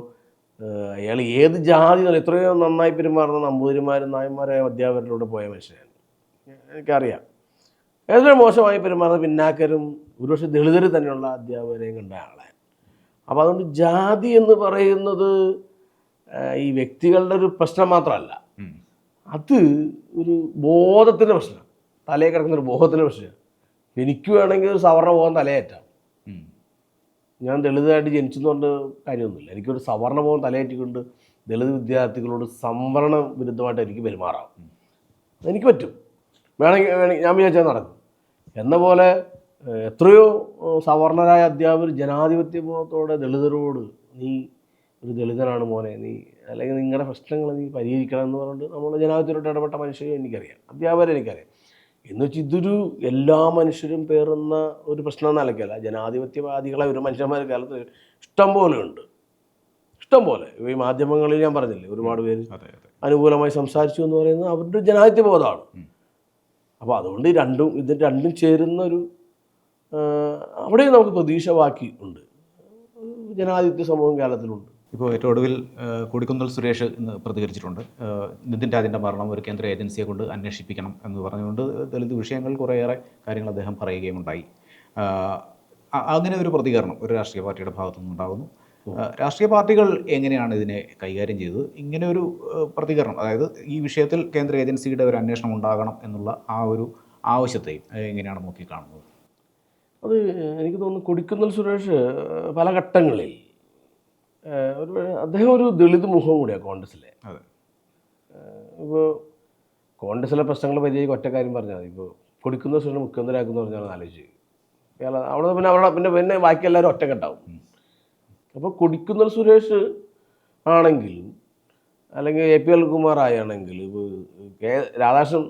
[SPEAKER 1] അയാൾ ഏത് ജാതി, എത്രയോ നന്നായി പെരുമാറുന്ന നമ്പൂതിരിമാരും നായന്മാരായ അധ്യാപകരിലൂടെ പോയ മനുഷ്യനാണ്, എനിക്കറിയാം. ഏതൊരു മോശമായി പെരുമാറുന്ന പിന്നാക്കരും ഒരുപക്ഷെ ദളിതർ തന്നെയുള്ള അധ്യാപകരെയും കണ്ട ആളെ. അപ്പോൾ അതുകൊണ്ട് ജാതി എന്ന് പറയുന്നത് ഈ വ്യക്തികളുടെ ഒരു പ്രശ്നം മാത്രമല്ല, അത് ഒരു ബോധത്തിൻ്റെ പ്രശ്നമാണ്. തലയിൽ കിടക്കുന്നൊരു ബോധത്തിൻ്റെ പ്രശ്നമാണ്. എനിക്ക് വേണമെങ്കിൽ ഒരു സവർണ ബോധം തലയേറ്റാം. ഞാൻ ദളിതമായിട്ട് ജനിച്ചെന്ന് പറഞ്ഞ കാര്യമൊന്നുമില്ല. എനിക്കൊരു സവർണ ബോധം തലയേറ്റിക്കൊണ്ട് ദളിത് വിദ്യാർത്ഥികളോട് സംവരണ വിരുദ്ധമായിട്ട് എനിക്ക് പെരുമാറാം. അതെനിക്ക് പറ്റും. വേണമെങ്കിൽ ഞാൻ വിചാരിച്ചാൽ നടക്കും. എന്ന പോലെ എത്രയോ സവർണരായ അധ്യാപകർ ജനാധിപത്യ ബോധത്തോടെ ദളിതരോട് നീ ഒരു ദളിതനാണ് മോനെ, നീ അല്ലെങ്കിൽ നിങ്ങളുടെ പ്രശ്നങ്ങൾ നീ പരിഹരിക്കണം എന്ന് പറഞ്ഞിട്ട് നമ്മൾ ജനാധിപത്യത്തോട് ഇടപെട്ട മനുഷ്യരെ എനിക്കറിയാം, അധ്യാപകരെ എനിക്കറിയാം. എന്ന് വെച്ചാൽ ഇതൊരു എല്ലാ മനുഷ്യരും പേറുന്ന ഒരു പ്രശ്നം എന്നല്ല. ജനാധിപത്യവാദികളെ ഒരു മനുഷ്യന്മാർ കാലത്ത് ഇഷ്ടം പോലെ ഉണ്ട്, ഇഷ്ടം പോലെ. ഈ മാധ്യമങ്ങളിൽ ഞാൻ പറഞ്ഞില്ലേ ഒരുപാട് പേര് അനുകൂലമായി സംസാരിച്ചു എന്ന് പറയുന്നത് അവരുടെ ജനാധിപത്യ ബോധമാണ്. അപ്പോൾ അതുകൊണ്ട് ഇത് രണ്ടും ചേരുന്ന ഒരു അവിടെ നമുക്ക് പ്രതീക്ഷ ബാക്കി ഉണ്ട്. ജനാധിപത്യ സമൂഹം കേരളത്തിലുണ്ട്.
[SPEAKER 2] ഇപ്പോൾ ഏറ്റവും ഒടുവിൽ കൊടിക്കുന്നിൽ സുരേഷ് ഇന്ന് പ്രതികരിച്ചിട്ടുണ്ട്. നിതിൻ രാജിൻ്റെ മരണം ഒരു കേന്ദ്ര ഏജൻസിയെ കൊണ്ട് അന്വേഷിപ്പിക്കണം എന്ന് പറഞ്ഞുകൊണ്ട് ദളിത് വിഷയങ്ങൾ കുറേയേറെ കാര്യങ്ങൾ അദ്ദേഹം പറയുകയുണ്ടായി. അങ്ങനെ ഒരു പ്രതികരണം ഒരു രാഷ്ട്രീയ പാർട്ടിയുടെ ഭാഗത്തു നിന്നുണ്ടാകുന്നു. രാഷ്ട്രീയ പാർട്ടികൾ എങ്ങനെയാണ് ഇതിനെ കൈകാര്യം ചെയ്തത്? ഇങ്ങനെ ഒരു പ്രതികരണം, അതായത് ഈ വിഷയത്തിൽ കേന്ദ്ര ഏജൻസിയുടെ ഒരു അന്വേഷണം ഉണ്ടാകണം എന്നുള്ള ആ ഒരു ആവശ്യത്തെയും എങ്ങനെയാണ് നോക്കിക്കാണുന്നത്?
[SPEAKER 1] അത് എനിക്ക് തോന്നുന്നു കൊടിക്കുന്നിൽ സുരേഷ് പല ഘട്ടങ്ങളിൽ അദ്ദേഹം ഒരു ദളിത് മുഖം കൂടിയാണ് കോൺഗ്രസ്സിലെ.
[SPEAKER 2] അതെ.
[SPEAKER 1] ഇപ്പോൾ കോൺഗ്രസ്സിലെ പ്രശ്നങ്ങൾ പരിഹരിക്കുക ഒറ്റ കാര്യം പറഞ്ഞാൽ മതി. ഇപ്പോൾ കൊടിക്കുന്നിൽ സുരേഷ് മുഖ്യമന്ത്രിയാക്കുന്ന പറഞ്ഞാൽ ആലോചിച്ച് അവിടെ പിന്നെ ബാക്കി എല്ലാവരും ഒറ്റക്കെട്ടാവും. അപ്പോൾ കൊടിക്കുന്നിൽ സുരേഷ് ആണെങ്കിലും അല്ലെങ്കിൽ APL കുമാർ ആയാണെങ്കിലും രാധാകൃഷ്ണൻ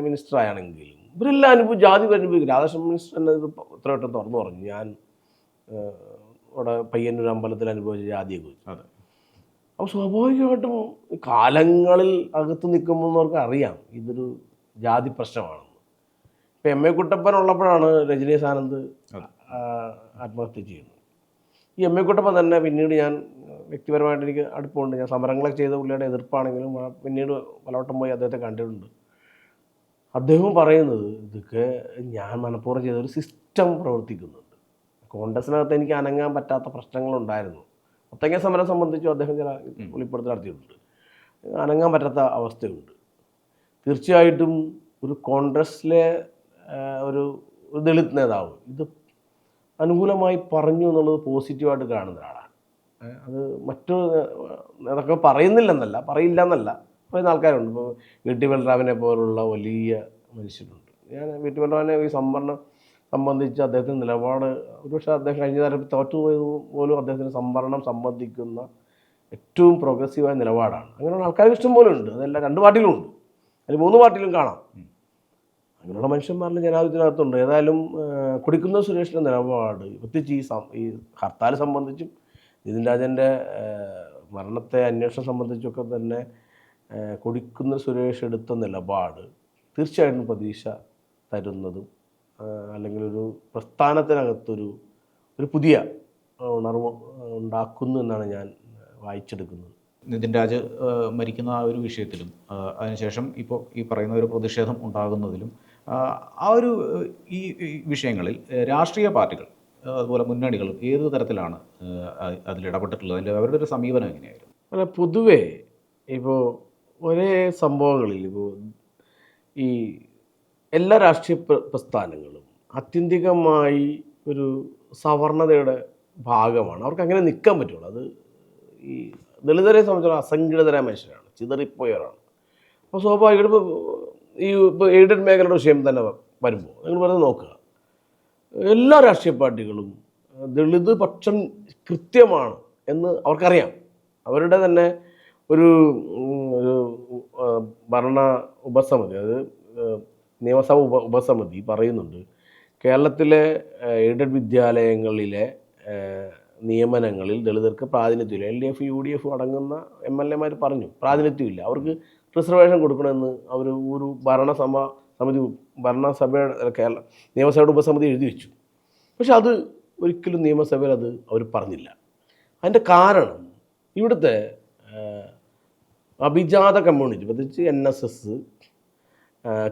[SPEAKER 1] മിനിസ്റ്റർ ആയാണെങ്കിലും ഇവരെല്ലാം ജാതി അനുഭവിക്കും. രാധാകൃഷ്ണൻ മിനിസ്റ്റർ തന്നെ ഇത് ഇത്ര വട്ടം തുറന്നു പറഞ്ഞു, ഞാൻ ഇവിടെ പയ്യന്നൂർ അമ്പലത്തിൽ അനുഭവിച്ച ജാതിയെക്കുറിച്ച്.
[SPEAKER 2] അതെ.
[SPEAKER 1] അപ്പോൾ സ്വാഭാവികമായിട്ടും കാലങ്ങളിൽ അകത്ത് നിൽക്കുമ്പോഴവർക്ക് അറിയാം ഇതൊരു ജാതി പ്രശ്നമാണെന്ന്. ഇപ്പം MA കുട്ടപ്പൻ ഉള്ളപ്പോഴാണ് രജനീഷ് ആനന്ദ് ആത്മഹത്യ ചെയ്യുന്നത്. ഈ MA കുട്ടപ്പൻ തന്നെ പിന്നീട് ഞാൻ വ്യക്തിപരമായിട്ട് എനിക്ക് അടുപ്പമുണ്ട്. ഞാൻ സമരങ്ങളൊക്കെ ചെയ്ത പുള്ളിയുടെ എതിർപ്പാണെങ്കിലും പിന്നീട് പലവട്ടം പോയി അദ്ദേഹത്തെ കണ്ടിട്ടുണ്ട്. അദ്ദേഹം പറയുന്നത് ഇതൊക്കെ ഞാൻ മനഃപൂർവ്വം ചെയ്ത ഒരു സിസ്റ്റം പ്രവർത്തിക്കുന്നുണ്ട്. കോൺഗ്രസിനകത്ത് എനിക്ക് അനങ്ങാൻ പറ്റാത്ത പ്രശ്നങ്ങളുണ്ടായിരുന്നു. മുത്തങ്ങ സമരം സംബന്ധിച്ചും അദ്ദേഹം ചില വെളിപ്പെടുത്തൽ നടത്തിയിട്ടുണ്ട്. അനങ്ങാൻ പറ്റാത്ത അവസ്ഥയുണ്ട്. തീർച്ചയായിട്ടും ഒരു കോൺഗ്രസ്സിലെ ഒരു ദളിത് നേതാവ് ഇത് അനുകൂലമായി പറഞ്ഞു എന്നുള്ളത് പോസിറ്റീവായിട്ട് കാണുന്ന ഒരാളാണ്. അത് അതൊക്കെ പറയുന്നില്ലെന്നല്ല, പറയില്ല എന്നല്ല, പറയുന്ന ആൾക്കാരുണ്ട്. ഇപ്പോൾ വി.ടി. ബൽറാമിനെ പോലുള്ള വലിയ മനുഷ്യരുണ്ട്. ഞാൻ വി.ടി. ബൽറാമിനെ ഈ സംവരണം സംബന്ധിച്ച് അദ്ദേഹത്തിൻ്റെ നിലപാട്, ഒരുപക്ഷെ അദ്ദേഹം കഴിഞ്ഞ നേരം തോറ്റുപോയത് പോലും അദ്ദേഹത്തിന് സംവരണം സംബന്ധിക്കുന്ന ഏറ്റവും പ്രോഗ്രസീവായ നിലപാടാണ്. അങ്ങനെയുള്ള ആൾക്കാർക്ക് ഇഷ്ടം പോലെ ഉണ്ട്. അതെല്ലാം 2 പാർട്ടിയിലും ഉണ്ട്, അല്ലെങ്കിൽ 3 പാർട്ടിയിലും കാണാം. അങ്ങനെയുള്ള മനുഷ്യന്മാരുടെ ജനാധിപത്യത്തിനകത്തുണ്ട്. ഏതായാലും കൊടിക്കുന്നിൽ സുരേഷിൻ്റെ നിലപാട്, പ്രത്യേകിച്ച് ഈ ഹർത്താൽ സംബന്ധിച്ചും നിതിൻ രാജൻ്റെ മരണത്തെ അന്വേഷണം സംബന്ധിച്ചൊക്കെ തന്നെ കൊടിക്കുന്നിൽ സുരേഷ് എടുത്ത നിലപാട് തീർച്ചയായിട്ടും പ്രതീക്ഷ തരുന്നതും, അല്ലെങ്കിൽ ഒരു പ്രസ്ഥാനത്തിനകത്തൊരു പുതിയ ഉണർവ് ഉണ്ടാക്കുന്നു എന്നാണ് ഞാൻ വായിച്ചെടുക്കുന്നത്.
[SPEAKER 2] നിതിൻ രാജ് മരിക്കുന്ന ആ ഒരു വിഷയത്തിലും അതിനുശേഷം ഇപ്പോൾ ഈ പറയുന്ന ഒരു പ്രതിഷേധം ഉണ്ടാകുന്നതിലും ആ ഒരു ഈ വിഷയങ്ങളിൽ രാഷ്ട്രീയ പാർട്ടികൾ അതുപോലെ മുന്നണികളും ഏത് തരത്തിലാണ് അതിലിടപെട്ടിട്ടുള്ളത്? അതിൻ്റെ അവരുടെ ഒരു സമീപനം എങ്ങനെയായിരുന്നു?
[SPEAKER 1] അല്ല, പൊതുവേ ഇപ്പോൾ ഒരേ സംഭവങ്ങളിൽ ഇപ്പോൾ ഈ എല്ലാ രാഷ്ട്രീയ പ്രസ്ഥാനങ്ങളും ആത്യന്തികമായി ഒരു സവർണതയുടെ ഭാഗമാണ്. അവർക്ക് അങ്ങനെ നിൽക്കാൻ പറ്റുള്ളൂ. അത് ഈ ദളിതരെ സംബന്ധിച്ചിടത്തോളം അസംഘടിതരായ മനുഷ്യരാണ്, ചിതറിപ്പോയവരാണ്. അപ്പോൾ സ്വാഭാവികമായിട്ടും ഇപ്പോൾ എയ്ഡഡ് മേഖലയുടെ വിഷയം തന്നെ വരുമ്പോൾ നിങ്ങൾ വെറുതെ നോക്കുക, എല്ലാ രാഷ്ട്രീയ പാർട്ടികളും ദളിത് പക്ഷം കൃത്യമാണ് എന്ന് അവർക്കറിയാം. അവരുടെ തന്നെ ഒരു ഭരണ ഉപസമിതി, അത് നിയമസഭ ഉപസമിതി പറയുന്നുണ്ട്, കേരളത്തിലെ എയ്ഡഡ് വിദ്യാലയങ്ങളിലെ നിയമനങ്ങളിൽ ദളിതർക്ക് പ്രാതിനിധ്യമില്ല. LDF UDF അടങ്ങുന്ന MLA പറഞ്ഞു പ്രാതിനിധ്യമില്ല, അവർക്ക് റിസർവേഷൻ കൊടുക്കണമെന്ന് അവർ ഒരു ഭരണസഭയുടെ നിയമസഭയുടെ ഉപസമിതി എഴുതി വെച്ചു. പക്ഷെ അത് ഒരിക്കലും നിയമസഭയിൽ അവർ പറഞ്ഞില്ല. അതിൻ്റെ കാരണം ഇവിടുത്തെ അഭിജാത കമ്മ്യൂണിറ്റി, പ്രത്യേകിച്ച് NSS,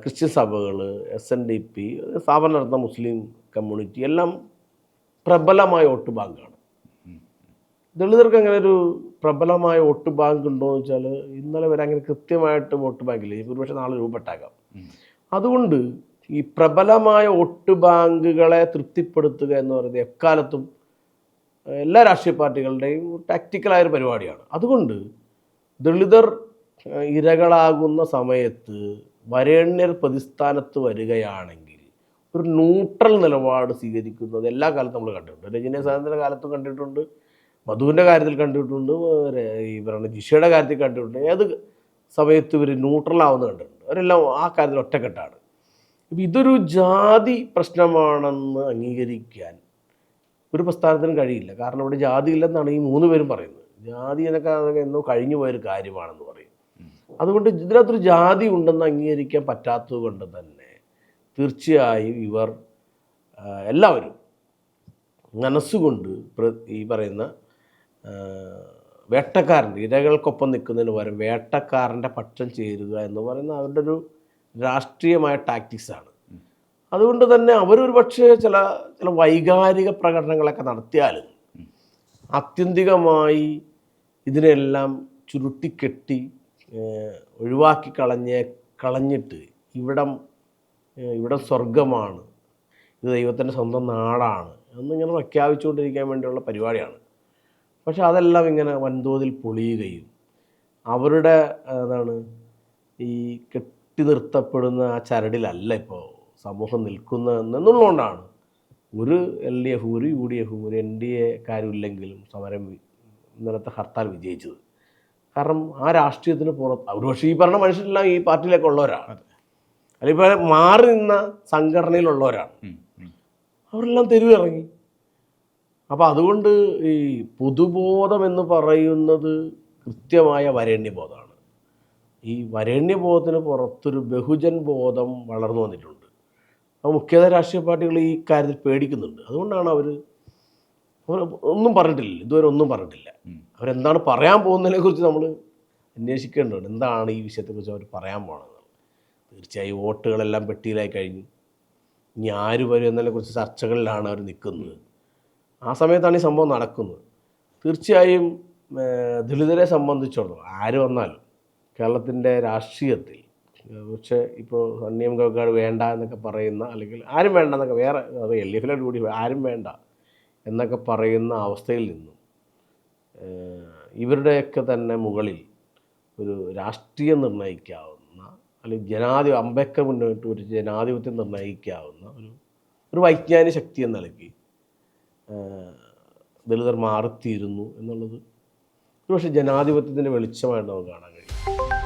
[SPEAKER 1] ക്രിസ്ത്യൻ സഭകൾ, SNDP, സ്ഥാപനം നടത്തുന്ന മുസ്ലിം കമ്മ്യൂണിറ്റി എല്ലാം പ്രബലമായ വോട്ട് ബാങ്കാണ്. ദളിതർക്ക് അങ്ങനെ ഒരു പ്രബലമായ വോട്ട് ബാങ്ക് ഉണ്ടോ എന്ന് വെച്ചാൽ ഇന്നലെ വരെ അങ്ങനെ കൃത്യമായിട്ട് വോട്ട് ബാങ്കില്ല. ഒരുപക്ഷെ നാളെ രൂപപ്പെട്ടാകാം. അതുകൊണ്ട് ഈ പ്രബലമായ വോട്ട് ബാങ്കുകളെ തൃപ്തിപ്പെടുത്തുക എന്ന് പറയുന്നത് എക്കാലത്തും എല്ലാ രാഷ്ട്രീയ പാർട്ടികളുടെയും ടാക്റ്റിക്കലായൊരു പരിപാടിയാണ്. അതുകൊണ്ട് ദളിതർ ഇരകളാകുന്ന സമയത്ത് വരേണ്യർ പ്രതിസ്ഥാനത്ത് വരികയാണെങ്കിൽ ഒരു ന്യൂട്രൽ നിലപാട് സ്വീകരിക്കുന്നത് എല്ലാ കാലത്തും നമ്മൾ കണ്ടിട്ടുണ്ട്. രജനീയ സാധനത്തിൻ്റെ കാലത്തും കണ്ടിട്ടുണ്ട്, മധുവിൻ്റെ കാര്യത്തിൽ കണ്ടിട്ടുണ്ട്, ഈ പറയുന്ന ജിഷയുടെ കാര്യത്തിൽ കണ്ടിട്ടുണ്ട്. ഏത് സമയത്ത് ഇവർ ന്യൂട്രലാവുന്നത് കണ്ടിട്ടുണ്ട്. അവരെല്ലാം ആ കാര്യത്തിൽ ഒറ്റക്കെട്ടാണ്. ഇപ്പം ഇതൊരു ജാതി പ്രശ്നമാണെന്ന് അംഗീകരിക്കാൻ ഒരു പ്രസ്ഥാനത്തിനും കഴിയില്ല. കാരണം ഇവിടെ ജാതി ഇല്ലെന്നാണ് ഈ 3 പേരും പറയുന്നത്. ജാതി അതൊക്കെ എന്നോ കഴിഞ്ഞു പോയൊരു കാര്യമാണെന്ന് പറയും. അതുകൊണ്ട് ഇതിനകത്തൊരു ജാതി ഉണ്ടെന്ന് അംഗീകരിക്കാൻ പറ്റാത്തത് കൊണ്ട് തന്നെ തീർച്ചയായും ഇവർ എല്ലാവരും മനസ്സുകൊണ്ട് ഈ പറയുന്ന വേട്ടക്കാരൻ്റെ ഇരകൾക്കൊപ്പം നിൽക്കുന്നതിന് പകരം വേട്ടക്കാരൻ്റെ പക്ഷം ചേരുക എന്ന് പറയുന്ന അവരുടെ ഒരു രാഷ്ട്രീയമായ ടാക്ടിക്സാണ്. അതുകൊണ്ട് തന്നെ അവരൊരു പക്ഷേ ചില വൈകാരിക പ്രകടനങ്ങളൊക്കെ നടത്തിയാലും ആത്യന്തികമായി ഇതിനെല്ലാം ചുരുട്ടിക്കെട്ടി ഒഴിവാക്കി കളഞ്ഞിട്ട് ഇവിടം സ്വർഗമാണ്, ഇത് ദൈവത്തിൻ്റെ സ്വന്തം നാടാണ് എന്നിങ്ങനെ പ്രഖ്യാപിച്ചുകൊണ്ടിരിക്കാൻ വേണ്ടിയുള്ള പരിപാടിയാണ്. പക്ഷെ അതെല്ലാം ഇങ്ങനെ വൻതോതിൽ പൊളിയുകയും അവരുടെ ഈ കെട്ടി നിർത്തപ്പെടുന്ന ആ ചരടിലല്ല ഇപ്പോൾ സമൂഹം നിൽക്കുന്നതെന്നുള്ളതുകൊണ്ടാണ് ഒരു LDF, ഒരു UDF, ഒരു NDA കാര്യമില്ലെങ്കിലും സമരം ഇന്നലത്തെ ഹർത്താൽ വിജയിച്ചത്. കാരണം ആ രാഷ്ട്രീയത്തിന് പുറത്ത് ഒരുപക്ഷെ ഈ പറഞ്ഞ മനുഷ്യരെല്ലാം ഈ പാർട്ടിയിലേക്കുള്ളവരാണ്, അല്ലെങ്കിൽ ഇപ്പോൾ മാറി നിന്ന സംഘടനയിലുള്ളവരാണ്. അവരെല്ലാം തെരുവിറങ്ങി. അപ്പോൾ അതുകൊണ്ട് ഈ പൊതുബോധം എന്ന് പറയുന്നത് കൃത്യമായ വരേണ്യബോധമാണ്. ഈ വരേണ്യബോധത്തിന് പുറത്തൊരു ബഹുജൻ ബോധം വളർന്നു വന്നിട്ടുണ്ട്. അപ്പോൾ മുഖ്യത രാഷ്ട്രീയ പാർട്ടികൾ ഈ കാര്യത്തിൽ പേടിക്കുന്നുണ്ട്. അതുകൊണ്ടാണ് അവർ ഒന്നും പറഞ്ഞിട്ടില്ല, ഇതുവരെ ഒന്നും പറഞ്ഞിട്ടില്ല. അവരെന്താണ് പറയാൻ പോകുന്നതിനെക്കുറിച്ച് നമ്മൾ അന്വേഷിക്കേണ്ടതുണ്ട്. എന്താണ് ഈ വിഷയത്തെക്കുറിച്ച് അവർ പറയാൻ പോകുന്നത്? തീർച്ചയായും വോട്ടുകളെല്ലാം പെട്ടിയിലായി കഴിഞ്ഞു. ഇനി ആര് വരും എന്നതിനെക്കുറിച്ച് ചർച്ചകളിലാണ് അവർ നിൽക്കുന്നത്. ആ സമയത്താണ് ഈ സംഭവം നടക്കുന്നത്. തീർച്ചയായും ദളിതരെ സംബന്ധിച്ചിടത്തോളം ആര് വന്നാലും കേരളത്തിൻ്റെ രാഷ്ട്രീയത്തിൽ പക്ഷേ ഇപ്പോൾ സണ്ണിയം ഗവക്കാട് വേണ്ട എന്നൊക്കെ പറയുന്ന, അല്ലെങ്കിൽ ആരും വേണ്ട എന്നൊക്കെ, വേറെ അത് LDFലെ കൂടി ആരും വേണ്ട എന്നൊക്കെ പറയുന്ന അവസ്ഥയിൽ നിന്നും ഇവരുടെയൊക്കെ തന്നെ മുകളിൽ ഒരു രാഷ്ട്രീയം നിർണ്ണയിക്കാവുന്ന, അല്ലെങ്കിൽ അംബേദ്കർ മുന്നോട്ട് ഒരു ജനാധിപത്യം നിർണ്ണയിക്കാവുന്ന ഒരു വൈജ്ഞാനിക ശക്തി എന്ന നിലയ്ക്ക് ദളിതർ മാറിത്തീരുന്നു എന്നുള്ളത് ഒരുപക്ഷെ ജനാധിപത്യത്തിൻ്റെ വെളിച്ചമായിട്ട് നമുക്ക് കാണാൻ കഴിയും.